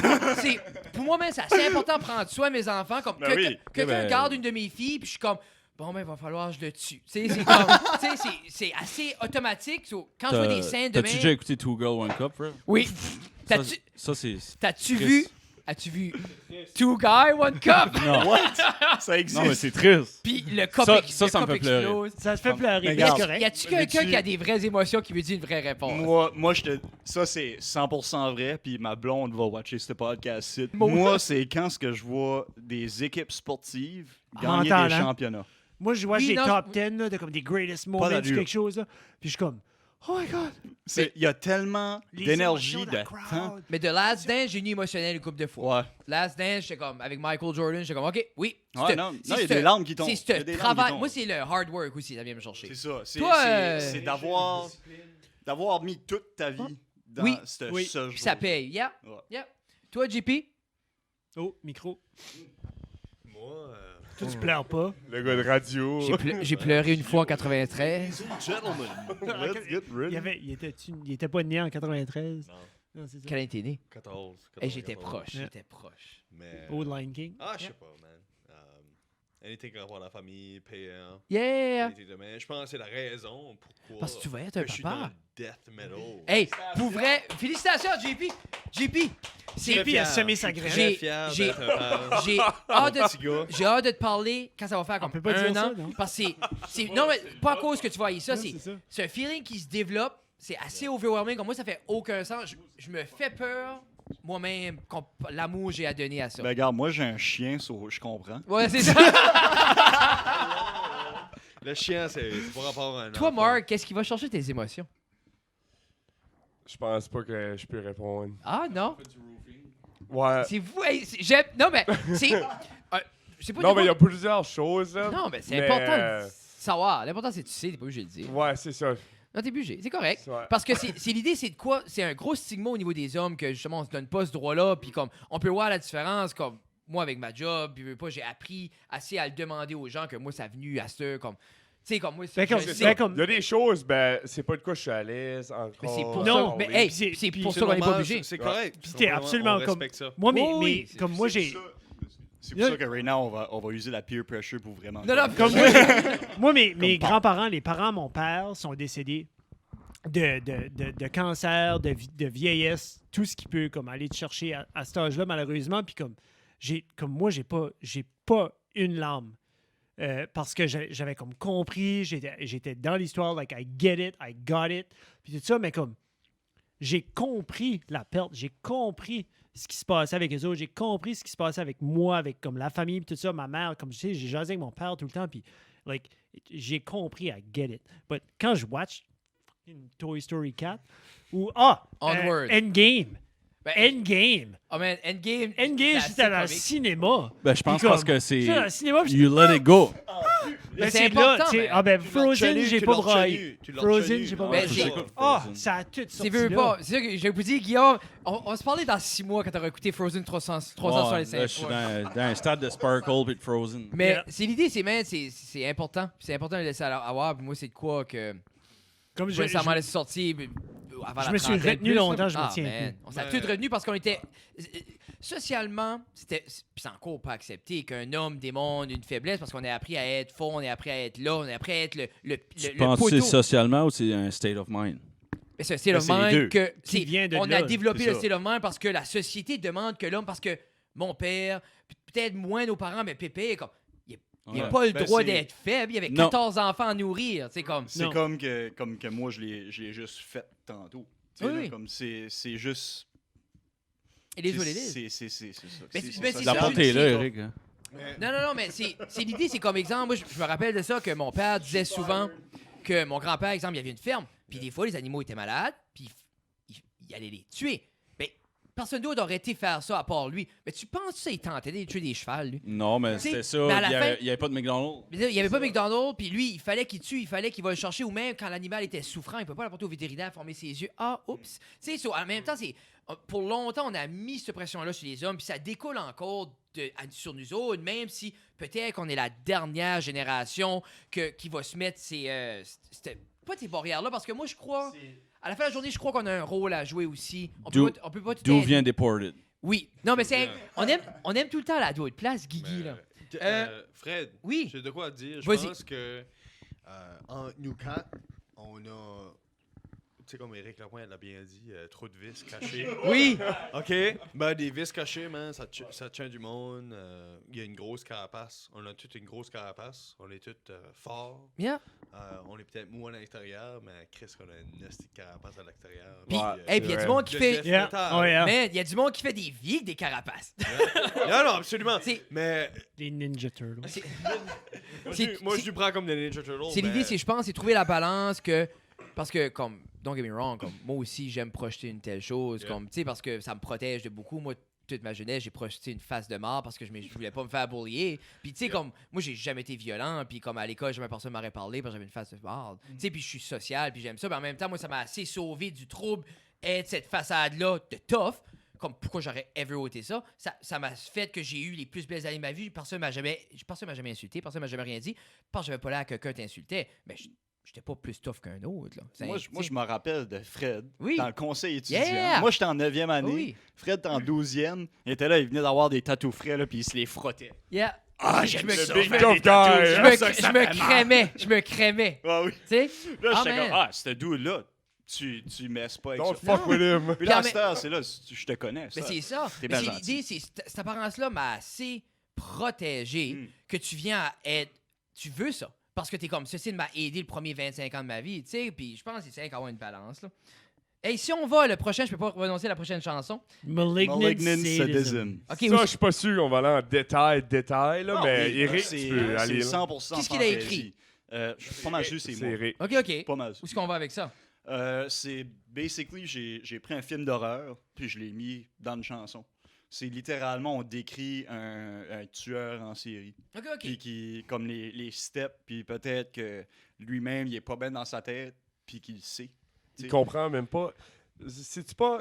pour moi, même, c'est assez important de prendre soin de mes enfants. Comme Ben oui. quelqu'un Ben- garde une de mes filles, puis je suis comme, bon, ben, il va falloir que je le tue. Tu sais, c'est comme, tu sais, c'est assez automatique. So, quand je vois des scènes de T'as-tu déjà écouté Two Girl, One Cup, frère? Oui. Ça, T'as-tu ça, c'est. t'as-tu Chris. vu? As-tu vu Two Guy, One Cup? Non. Ça existe. Non, mais c'est triste. Puis le cup, Ça, le ça me cup fait pleurer. explose. Ça te fait pleurer, mais regarde. c'est correct. Y a-tu quelqu'un Mais tu- qui a des vraies émotions qui veut dire une vraie réponse? Moi, ça, c'est 100% vrai, puis ma blonde va watcher ce podcast. Moi. Moi, c'est quand ce que je vois des équipes sportives gagner Mental, des hein? championnats. Moi, je vois Oui, des non, top 10 là, de comme des greatest moments ou d'allure. quelque chose. Là, puis je suis comme, oh my god. Il y a tellement Les d'énergie, émotions de la temps. crowd. Mais de Last Dance, j'ai une émotionnelle une couple de fois. Ouais. Last Dance, j'étais comme, avec Michael Jordan, j'étais comme, OK, oui. Ouais, c'est- non, c'est il y a ce- des larmes qui tombent. C'est Il y a ce des larmes qui travail. tombent. Moi, c'est le hard work aussi, ça vient me chercher. C'est ça. C'est Toi, c'est d'avoir mis toute ta vie dans Oui. ce Oui. jeu. Puis ça paye. Yeah. Ouais. Yeah. Toi, JP? Oh, micro. Moi, Toi, tu pleures pas. Le gars de radio. J'ai pleuré une fois en 93. gentlemen, let's get ready. Il était pas né en 93. Non. Non, c'est ça. Quand t'es né? 14. Hey, j'étais 14. proche, j'étais proche. Mais. Au Lion King. Ah, je sais pas, man. Anything rapport à la famille, payant. Yeah! Mais je pense que c'est la raison pourquoi. Parce que tu vas être un que je suis dans papa. le death metal. Hey, pour vrai, félicitations, JP! JP! C'est JP a semé sa graine. J'ai- Très fier j'ai- d'être un père. J'ai hâte Petit de... gars. J'ai hâte de te parler quand ça va faire On comme peut pas un dire ça, an. non? Parce que non, mais pas à cause que tu vois ça. Non, c'est ça. C'est un feeling qui se développe. C'est assez overwhelming. Comme moi, ça fait aucun sens. Je me fais peur moi-même l'amour que j'ai à donner à ça. Ben, regarde, moi, j'ai un chien, je comprends. Ouais, c'est ça. Le chien, c'est pas rapport à un Toi, enfant. Mark, qu'est-ce qui va chercher tes émotions? Je pense pas que je peux répondre. Ah, non. Ouais. C'est vous. Hey, j'aime. Non, mais c'est. Je sais pas. Non, t'es mais il y a pas- plusieurs choses, là. Non, mais c'est Mais, important de savoir. L'important, c'est que tu sais, t'es pas obligé de le dire. Ouais, c'est ça. Non, t'es obligé. C'est correct. Ouais. Parce que c'est l'idée, c'est de quoi? C'est un gros stigma au niveau des hommes que justement, on se donne pas ce droit-là. Puis comme, on peut voir la différence. Comme, moi, avec ma job, puis veux pas, j'ai appris assez à le demander aux gens que moi, ça a venu à ça. Comme, tu sais, comme moi, Ben, comme- je ben, sais. comme- Il y a des choses, ben, c'est pas de quoi je suis à l'aise encore. Mais c'est pour Non, ça. Mais oui. hey, Puis c'est puis pour C'est ça qu'on n'est pas normal, obligé. C'est correct. Puis t'es absolument on comme- respecte ça. Moi, Oui, oui. mais comme moi, j'ai. C'est pour ça que right now, on va user la peer pressure pour vraiment. Non, non, Comme moi, mes grands-parents, les parents de mon père sont décédés de cancer, de vieillesse, tout ce qui peut comme aller te chercher à cet âge-là, malheureusement. Puis comme moi, j'ai pas une larme. Parce que j'avais comme compris, j'étais dans l'histoire, like I get it, I got it, puis tout ça, mais comme j'ai compris la perte, j'ai compris ce qui se passait avec les autres, j'ai compris ce qui se passait avec moi, avec comme la famille, puis tout ça, ma mère, comme tu sais, j'ai jasé avec mon père tout le temps, puis like j'ai compris, I get it. But quand je watch fucking Toy Story 4 ou Onward. Endgame, Ben, Endgame, oh man, Endgame. Endgame, c'est j'étais assez dans le comique. cinéma. Ben, je pense Puis parce comme- que c'est. J'étais dans le cinéma, puis You let it go. Mais c'est c'est là, important, tu sais, mais- ah ben Tu l'as Frozen, retenu, j'ai tu pas l'as braillé. retenu, tu l'as Frozen, retenu. j'ai pas Ah, Ben, braillé. j'ai- j'écoute Ah, Frozen. ça a tout C'est sorti veux là. pas. C'est ça que j'ai vous dit, Guillaume, on va se parler dans 6 mois quand t'auras écouté Frozen 300 sur les 5. Là, je suis dans un stade de Sparkle puis de Frozen. Mais Yeah. c'est l'idée, c'est important. C'est important de le laisser avoir. Puis moi, c'est de quoi que Comme je vais nécessairement laisser sortir avant je la me suis trentaine retenu plus, longtemps, là. je me Ah, tiens man. plus. On s'est Ben- tous retenus parce qu'on était socialement, c'était puis c'est encore pas accepté qu'un homme démontre une faiblesse parce qu'on a appris à être fort, on a appris à être là, on a appris à être le Tu le penses que c'est poteau. socialement ou c'est un state of mind? Mais c'est un state of c'est les mind deux. que Qui vient de on là, a développé c'est le ça. state of mind parce que la société demande que l'homme, parce que mon père, peut-être moins nos parents, mais Pépé, comme, il n'a Ouais. pas le Ben, droit c'est- d'être faible. Il avait Non. 14 enfants à nourrir. C'est comme. C'est Non. comme que moi, je l'ai juste fait tantôt. Tu sais, Oui, là, oui. comme c'est juste. Et les c'est- jouets, les listes. C'est ça. Mais C'est c'est- ça. mais c'est La ça. porte est là, c'est- Eric. hein. Non, mais c'est l'idée, c'est comme exemple. Moi, je me rappelle de ça que mon père disait souvent que mon grand-père, exemple, il avait une ferme. Puis des fois, les animaux étaient malades. Puis il allait les tuer. Mais personne d'autre aurait été faire ça à part lui. Mais tu penses que ça, il tentait de tuer des chevals, lui? Non, mais T'sais, c'était ça. mais à la Il fin- n'y avait pas de McDonald's. Mais là, il n'y avait pas McDonald's, puis lui, il fallait qu'il tue, il fallait qu'il va le chercher, ou même quand l'animal était souffrant, il ne peut pas l'apporter au vétérinaire, former ses yeux. Ah, oups. Tu sais, en même temps, pour longtemps, on a mis cette pression-là sur les hommes, puis ça découle encore sur nous autres, même si peut-être qu'on est la dernière génération qui va se mettre pas ces barrières-là, parce que moi, je crois, à la fin de la journée, je crois qu'on a un rôle à jouer aussi. On peut pas tout D'où être- vient Deported? Oui. Non, mais on aime tout le temps la d'autres place, Guigui, là. Fred, Oui. j'ai de quoi dire. Je Vas-y. pense que en nous quatre, on a, tu sais, comme Eric Lapointe l'a bien dit, trop de vis cachés. Oui. OK? Ben, des vis cachés, man, ça tient du monde. Il y a une grosse carapace. On a toute une grosse carapace. On est tous forts. Bien. On est peut-être mou à l'extérieur, mais Chris, on a une nasty carapace à l'extérieur. Puis, Ouais, hey, puis il y a du monde qui fait. Yeah. Oh, yeah. Man, il y a du monde qui fait des vies avec des carapaces. Non, non, absolument. C'est- Mais Les Ninja Turtles. moi, je le prends comme des Ninja Turtles. C'est mais- l'idée, je pense, c'est trouver la balance que. Parce que, comme, don't get me wrong, comme, moi aussi, j'aime projeter une telle chose, Yeah. comme, tu sais, parce que ça me protège de beaucoup. Moi, toute ma jeunesse, j'ai projeté une face de mort parce que je voulais pas me faire bullier. Puis, tu sais, comme, moi, j'ai jamais été violent, puis comme à l'école, jamais personne m'aurait parlé parce que j'avais une face de mort. Tu sais, puis je suis social, puis j'aime ça. Mais en même temps, moi, ça m'a assez sauvé du trouble, être cette façade-là de tough. Comme pourquoi j'aurais ever ôté ça. Ça m'a fait que j'ai eu les plus belles années de ma vie. Personne m'a jamais insulté, personne m'a jamais rien dit. Parce que j'avais pas l'air que quelqu'un t'insultait. Mais j'étais pas plus tough qu'un autre. Là. Moi, je me rappelle de Fred Oui. dans le conseil étudiant. Yeah. Moi, j'étais en 9e année. Oui. Fred était en 12e. Il était là, il venait d'avoir des tatous frais, là, puis il se les frottait. Yeah. Ah, j'aime j'aime ça, ça. Big faire tough des tatous. guy. Je me crémais. Ah oui. Tu sais? Là, Ah, j'étais man. comme, ce dude-là, tu messes pas avec Don't ça. fuck with him. Puis là, Puis en à cette heure, c'est là, je te connais. Mais ça. c'est ça. T'es Mais bien c'est gentil. l'idée, cette apparence-là m'a assez protégé Mm. que tu viens à être. Tu veux ça. Parce que t'es comme, ceci m'a aidé le premier 25 ans de ma vie, tu sais. Puis je pense que c'est ça qu'avoir une balance, là. Et si on va le prochain, je peux pas renoncer à la prochaine chanson. Malignant Sadism. Sadism. Ok, Ça, oui. je suis pas sûr qu'on va aller en détail, là, Ah mais oui, Eric, c'est- tu peux aller. C'est là. 100% Qu'est-ce qu'il a fantaisie. écrit? Je suis pas mal sûr, c'est C'est moi. Eric. Ok. Pas mal Où sûr. est-ce qu'on va avec ça? C'est basically, j'ai pris un film d'horreur, puis je l'ai mis dans une chanson. C'est littéralement, on décrit un tueur en série. Ok, ok. Puis qui, comme les steps, puis peut-être que lui-même, il est pas bien dans sa tête. puis qu'il le sait. Il comprend même pas. C'est-tu pas...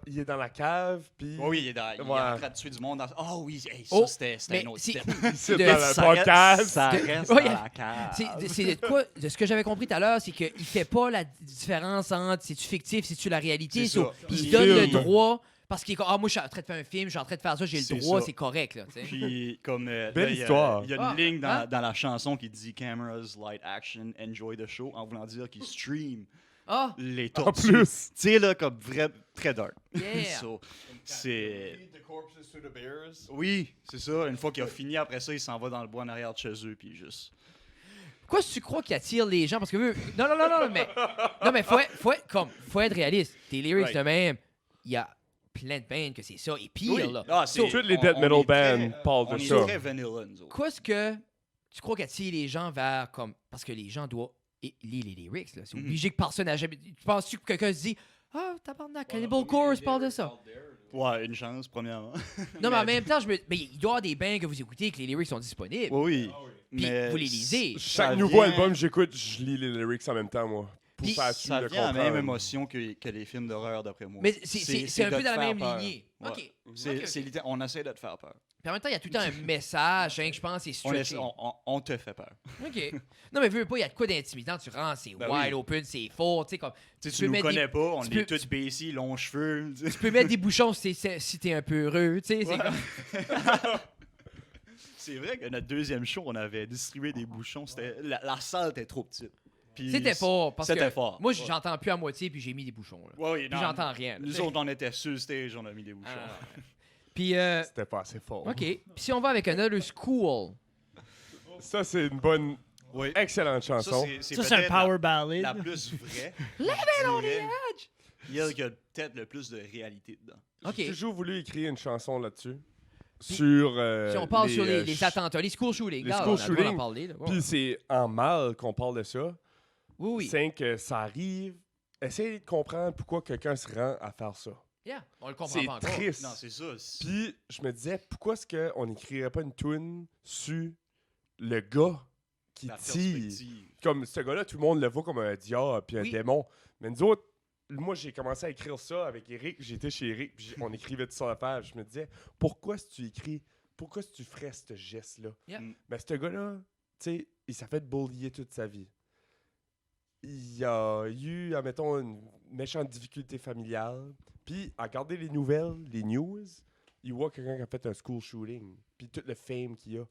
il est dans la cave, puis... Oui, il est en train de tuer du monde. Oh oui, hey, ça, Oh, c'était mais un autre c'est- step. C'est de- dans le Ça podcast. ça reste Oui, dans la cave. C'est de quoi, de ce que j'avais compris tout à l'heure, c'est qu'il fait pas la différence entre c'est-tu fictif, c'est-tu la réalité. C'est ça. Il C'est se donne le film. droit parce qu'il est comme, moi je suis en train de faire un film, je suis en train de faire ça, j'ai C'est le droit, ça. c'est correct. Là, tu sais. Puis, comme. Belle là, histoire. Il y a une Ah, ligne hein? dans la chanson qui dit Cameras, light action, enjoy the show, en voulant dire qu'il stream Ah, les En tortues. plus. Tu sais, là, comme vrai, très dark. yeah. So, c'est. Feed the corpses to the bears. Oui, c'est ça. Une fois qu'il a fini, après ça, il s'en va dans le bois en arrière de chez eux, puis juste. Pourquoi tu crois qu'il attire les gens? Parce que non, mais faut être réaliste. Tes lyrics Right. de même, il y a plein de bands que c'est ça. Et pire, là. Ah, c'est- Toutes les on- death on metal est très- bands parlent On de est ça. très vanilla, nous autres. Qu'est-ce que tu crois qu'attire les gens vers comme. Parce que les gens doivent lire les lyrics, là. C'est Mhm. obligé que personne n'a jamais. Tu penses-tu que quelqu'un se dit ah, tabarnak, Cannibal Corpse parle de ça? Ouais, une chance, premièrement. Non, mais en même temps, mais il doit y avoir des bands que vous écoutez et que les lyrics sont disponibles. Oui, Puis mais vous les lisez. ça Chaque nouveau vient- album, j'écoute, je lis les lyrics en même temps, moi. Pour Puis faire sûr Ça de vient à la comprendre. même émotion que les films d'horreur, d'après moi. Mais c'est un de peu te dans la faire même peur. lignée. Ouais. OK. C'est Ok, ok. on essaie de te faire peur. Puis en même temps, il y a tout le temps un message, hein, que je pense, c'est On, stretché. on te fait peur. OK. Non, mais veux pas, il y a de quoi d'intimidant. Tu rentres, c'est Ben wide oui. open, c'est fort. Tu sais, comme. Tu peux nous mettre connais pas, on tu est peux- tous baissés, longs cheveux. Tu peux mettre des bouchons si t'es un peu heureux. Tu sais, c'est Ouais. comme. C'est vrai que notre deuxième show, on avait distribué des bouchons. La salle était trop petite. Puis C'était fort. Parce C'était que fort. moi, Ouais. j'entends plus à moitié, puis j'ai mis des bouchons. Là. Ouais, oui, Puis non, j'entends rien. là, tu Nous sais. autres, on était sur le stage, on a mis des bouchons. Ah. Puis, C'était pas assez fort. OK. Puis si on va avec Another School. Ça, c'est une bonne, Oui. excellente chanson. Ça, c'est un peut-être power ballad. la plus vraie. Living on the edge. Il y a peut-être le plus de réalité dedans. OK. J'ai toujours voulu écrire une chanson là-dessus. Sur. Si on parle sur les ch- attentats, les school shootings. les là, school on a le droit d'en shootings. parler. Là. Ouais. Puis c'est en mal qu'on parle de ça. Oui, oui. C'est que ça arrive. Essayez de comprendre pourquoi quelqu'un se rend à faire ça. Yeah, on le comprend C'est pas encore. triste. Non, c'est ça. Puis je me disais, pourquoi est-ce qu'on n'écrirait pas une tune sur le gars qui La tire? perspective. Comme ce gars-là, tout le monde le voit comme un diable puis un Oui. démon. Mais nous autres, moi, j'ai commencé à écrire ça avec Eric. J'étais chez Eric, puis on écrivait tout ça à la page. Je me disais, pourquoi est-ce que tu écris? Pourquoi est-ce que tu ferais ce geste-là? Yeah. Mais ce gars-là, tu sais, il s'est fait bullier toute sa vie. Il a eu, admettons, une méchante difficulté familiale. Puis, à regarder les nouvelles, les news, il voit quelqu'un qui a fait un school shooting. Puis tout le fame qu'il a.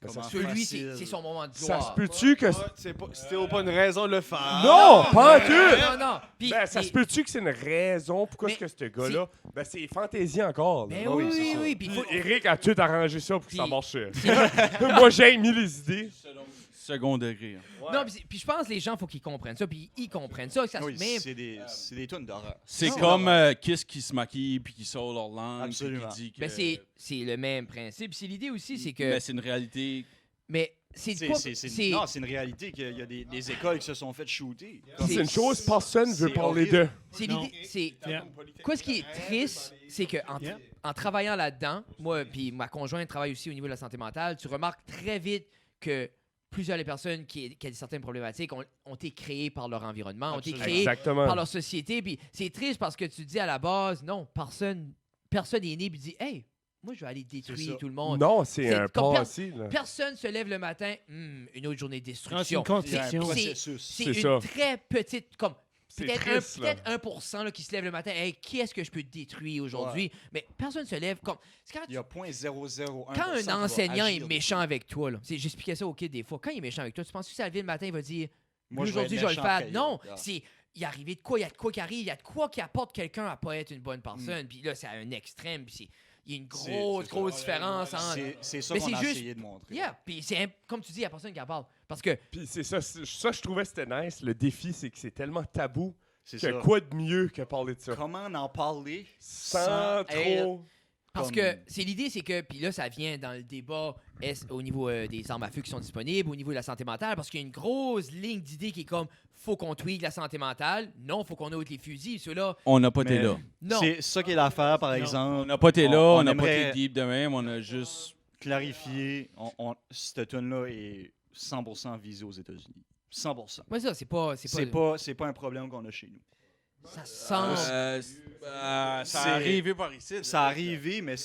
Mais Comment ça, Sur lui, facile. c'est son moment de ça gloire. se peut-tu que... C'est pas, c'était pas une raison de le faire. Non, pas en tout! Non. Puis, Ben, ça c'est- se peut-tu que c'est une raison pourquoi Mais est-ce que ce gars-là... Ben, c'est fantaisie encore. Là. Ben oui, oui, c'est oui, ça. oui. Puis Puis faut- Eric a tout arrangé ça pour que ça Puis- marche. Moi, j'ai mis les idées. Second degré. hein. Non, puis je pense que les gens, faut qu'ils comprennent ça, puis ils comprennent ça. Ça se Oui, même... c'est des tonnes d'horreur. C'est Non. comme Kiss qui se maquille puis qui sort leur langue. puis Absolument. Qui dit que... Ben, c'est le même principe. C'est l'idée aussi, c'est que... Mais c'est une réalité. Mais c'est C'est quoi... non, c'est une réalité qu'il y a des écoles qui se sont faites shooter. C'est une chose, personne veut c'est parler horrible. d'eux. C'est Non. l'idée... C'est... Yeah. Quoi, ce qui est triste, c'est que Yeah. en travaillant là-dedans, moi puis ma conjointe travaille aussi au niveau de la santé mentale, tu remarques très vite que plusieurs des personnes qui ont certaines problématiques ont été créées par leur environnement, ont été Absolument. créées par Exactement. leur société. Puis c'est triste parce que tu dis à la base, non, personne est né et dit, hey, moi je vais aller C'est détruire ça. tout le monde. Non, c'est C'est un comme passé. Là. Personne se lève le matin, une autre journée de Ah, c'est destruction. une Il y a un construction. processus. C'est C'est une ça. très petite, comme C'est peut-être triste, là. peut-être 1% là, qui se lève le matin. Hey, qui est-ce que je peux détruire aujourd'hui? Mais personne se lève comme. C'est quand Il y a 0.001%. quand qui va un enseignant est agir. méchant avec toi, là, j'expliquais ça au kid des fois, quand il est méchant avec toi, tu penses que ça lever le matin, il va dire Moi, je vais aujourd'hui être je vais le méchant faire. après, Non, là. c'est il est arrivé de quoi, il y a de quoi qui arrive, il y a de quoi qui apporte quelqu'un à pas être une bonne personne. Puis là, c'est à un extrême, puis il y a une grosse, c'est ça. grosse différence entre. C'est ça Mais qu'on c'est a juste- essayé de montrer. Yeah, puis comme tu dis, il y a personne qui en parle. Parce que Puis c'est ça, ça, je trouvais que c'était nice. Le défi, c'est que c'est tellement tabou C'est que ça. quoi de mieux que parler de ça? Comment en parler Sans être- trop... Parce Comme- que c'est l'idée, c'est que, puis là, ça vient dans le débat au niveau des armes à feu qui sont disponibles, au niveau de la santé mentale, parce qu'il y a une grosse ligne d'idées qui est comme faut qu'on tweak la santé mentale, non, faut qu'on ôte les fusils, ceux-là, On n'a pas été Mais- là. non. C'est ça qui est l'affaire, par On exemple. n'a pas été là, on n'a pas aimerait été deep de même, on a juste. clarifier. Cette tune là est 100% visée aux États-Unis. 100%. Ouais, ça, c'est pas. C'est pas un problème qu'on a chez nous. Ça semble. Ça a arrivé par ici. Ça a arrivé, mais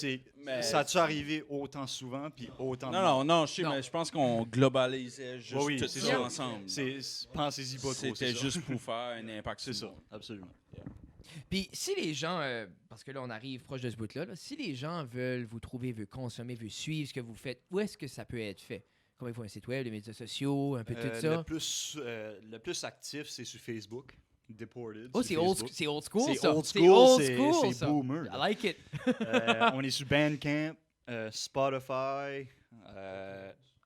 Mais ça a-tu arrivé autant souvent puis autant de Non, je sais, Non. mais je pense qu'on globalisait juste Oui, tout c'est ça ça. ensemble. Pensez-y pas trop. C'était c'est ça. juste pour faire un impact C'est sur ça, le monde. absolument. Puis si les gens, parce que là, on arrive proche de ce bout-là, là, si les gens veulent vous trouver, veulent consommer, veulent suivre ce que vous faites, où est-ce que ça peut être fait? Comment il faut un site web, les médias sociaux, un peu tout ça? Le plus actif, c'est sur Facebook. Deported. Oh, sur Facebook. c'est old school, C'est ça. old C'est school, old c'est school, ça. boomer. I like it. On est sur Bandcamp, Spotify,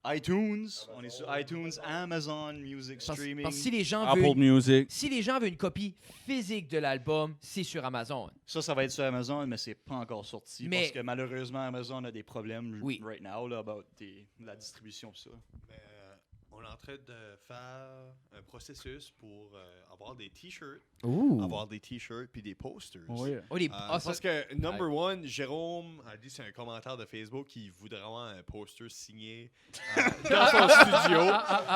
iTunes. On est sur iTunes, Amazon Music Streaming. Parce que si les gens Apple veulent... Music. Si les gens veulent une copie physique de l'album, c'est sur Amazon. Ça va être sur Amazon, mais c'est pas encore sorti. Mais- Parce que malheureusement, Amazon a des problèmes Oui. right now là, about la distribution pis ça. Mais, on est en train de faire un processus pour avoir des t-shirts, avoir des t-shirts puis des posters. Oh, les... Parce que number one, Jérôme a dit c'est un commentaire de Facebook qu'il voudrait avoir un poster signé dans son studio.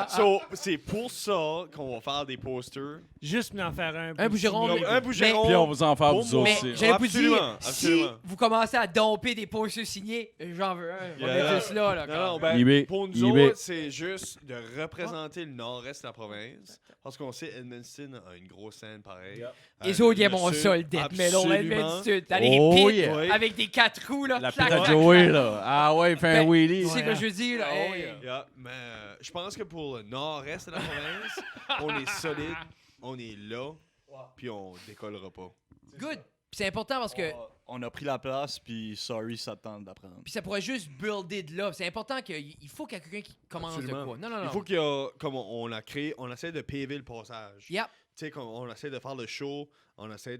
So, c'est pour ça qu'on va faire des posters. Juste m'en faire un. Un Bougeron. signer. Un Bougeron. Puis on vous en faire Pour vous moi. autres Mais aussi. j'allais vous dire, Absolument, absolument. si vous commencez à domper des posters signés, j'en veux un. On va Yeah. mettre juste là. Là, Non, comme. ben, eBay, pour nous eBay. autres, c'est juste de représenter le nord-est de la province. Parce qu'on sait Edmundston a une grosse scène pareille. Les autres, ils le aiment mon sud, sol, death metal, absolument. Edmundston. Dans les Oh, pits, yeah. avec des 4 roues, là. La clac, pute à clac, Joey, clac. là. Ah ouais, il fait un Ben, wheelie. Tu sais ce que je veux dire, là? Oh, Hey. yeah. Mais je pense que pour le nord-est de la province, on est solide, on est là, puis on décollera pas. Good. Puis c'est important parce que... On a pris la place, puis sorry, ça te tente d'apprendre. Puis ça pourrait juste builder de là. C'est important qu'il faut qu'il y ait quelqu'un qui commence Absolument. de quoi. Non. Il faut qu'il y a, comme on a créé, on essaie de paver le passage. Yep. Tu sais, comme on essaie de faire le show, on essaie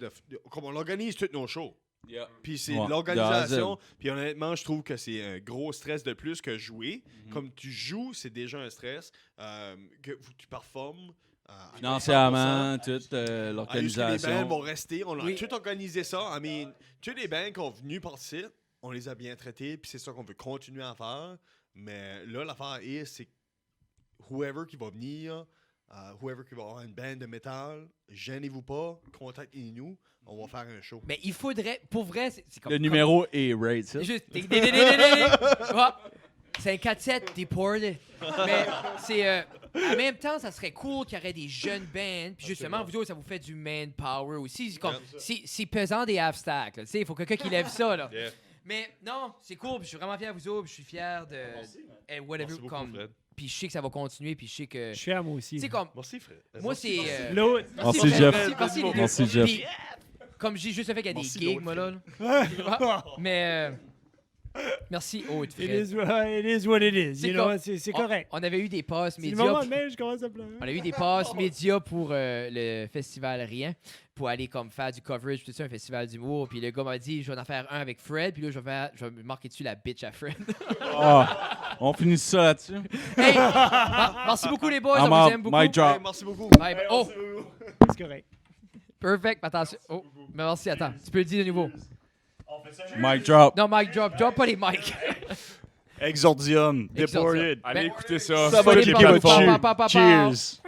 comme on organise tous nos shows. Yeah. Puis c'est Ouais, l'organisation. Puis honnêtement, je trouve que c'est un gros stress de plus que jouer. Mhm. Comme tu joues, c'est déjà un stress. Que tu performes. À Financièrement, toute Les bands l'organisation. vont rester. On a Oui. tout organisé ça. I mean, tous les bands qui sont venus par site, on les a bien traités. Puis c'est ça qu'on veut continuer à faire. Mais là, l'affaire est, c'est whoever qui va venir, whoever qui va avoir une band de métal, gênez-vous pas, contactez-nous. On va faire un show. Mais il faudrait... Pour vrai, c'est comme... Le numéro est raid, ça. Juste... C'est un 4-7 deported. Mais c'est... en même temps, ça serait cool qu'il y aurait des jeunes bands. Puis justement, vous autres, ça vous fait du manpower aussi. C'est comme... C'est pesant des half-stacks. Tu sais, il faut quelqu'un qui lève ça, là. Yeah. Mais non, c'est cool. Puis je suis vraiment fier de vous autres. Puis je suis fier de... whatever, Merci beaucoup, comme... Fred. Puis je sais que ça va continuer. Puis je sais que... Je suis à moi aussi. Tu sais, comme... Merci, Fred. Moi, Merci. c'est... L'autre. Merci, Fred. Jeff. Merci, les deux. Merci, Jeff. Puis, comme j'ai juste fait qu'il y a des Merci, gigs, l'autre moi, là. Mais... merci, Haute It Fred. is what it is. C'est You know, comme- c'est correct. On avait eu des passes C'est le médias. moment de même, je commence à pleurer. On a eu des passes médias pour le festival Rien, pour aller comme faire du coverage, tout ça, un festival d'humour. Puis le gars m'a dit, je vais en faire un avec Fred, puis là, je vais me marquer dessus la bitch à Fred. Ah, on finit ça là-dessus. Hey! Merci beaucoup, les boys, I'm on vous out. aime beaucoup. Mic drop. Hey, merci beaucoup. Bye, bye. Oh! C'est correct. Perfect, attention. Oh, mais merci, attends. Tu peux le dire de nouveau. Mic drop. Non, mic drop. Drop pas les mics. Exordium, Exordium. Deported. Allez Ben, écouter ça. Ça va, Cheers. les people. Cheers. Cheers.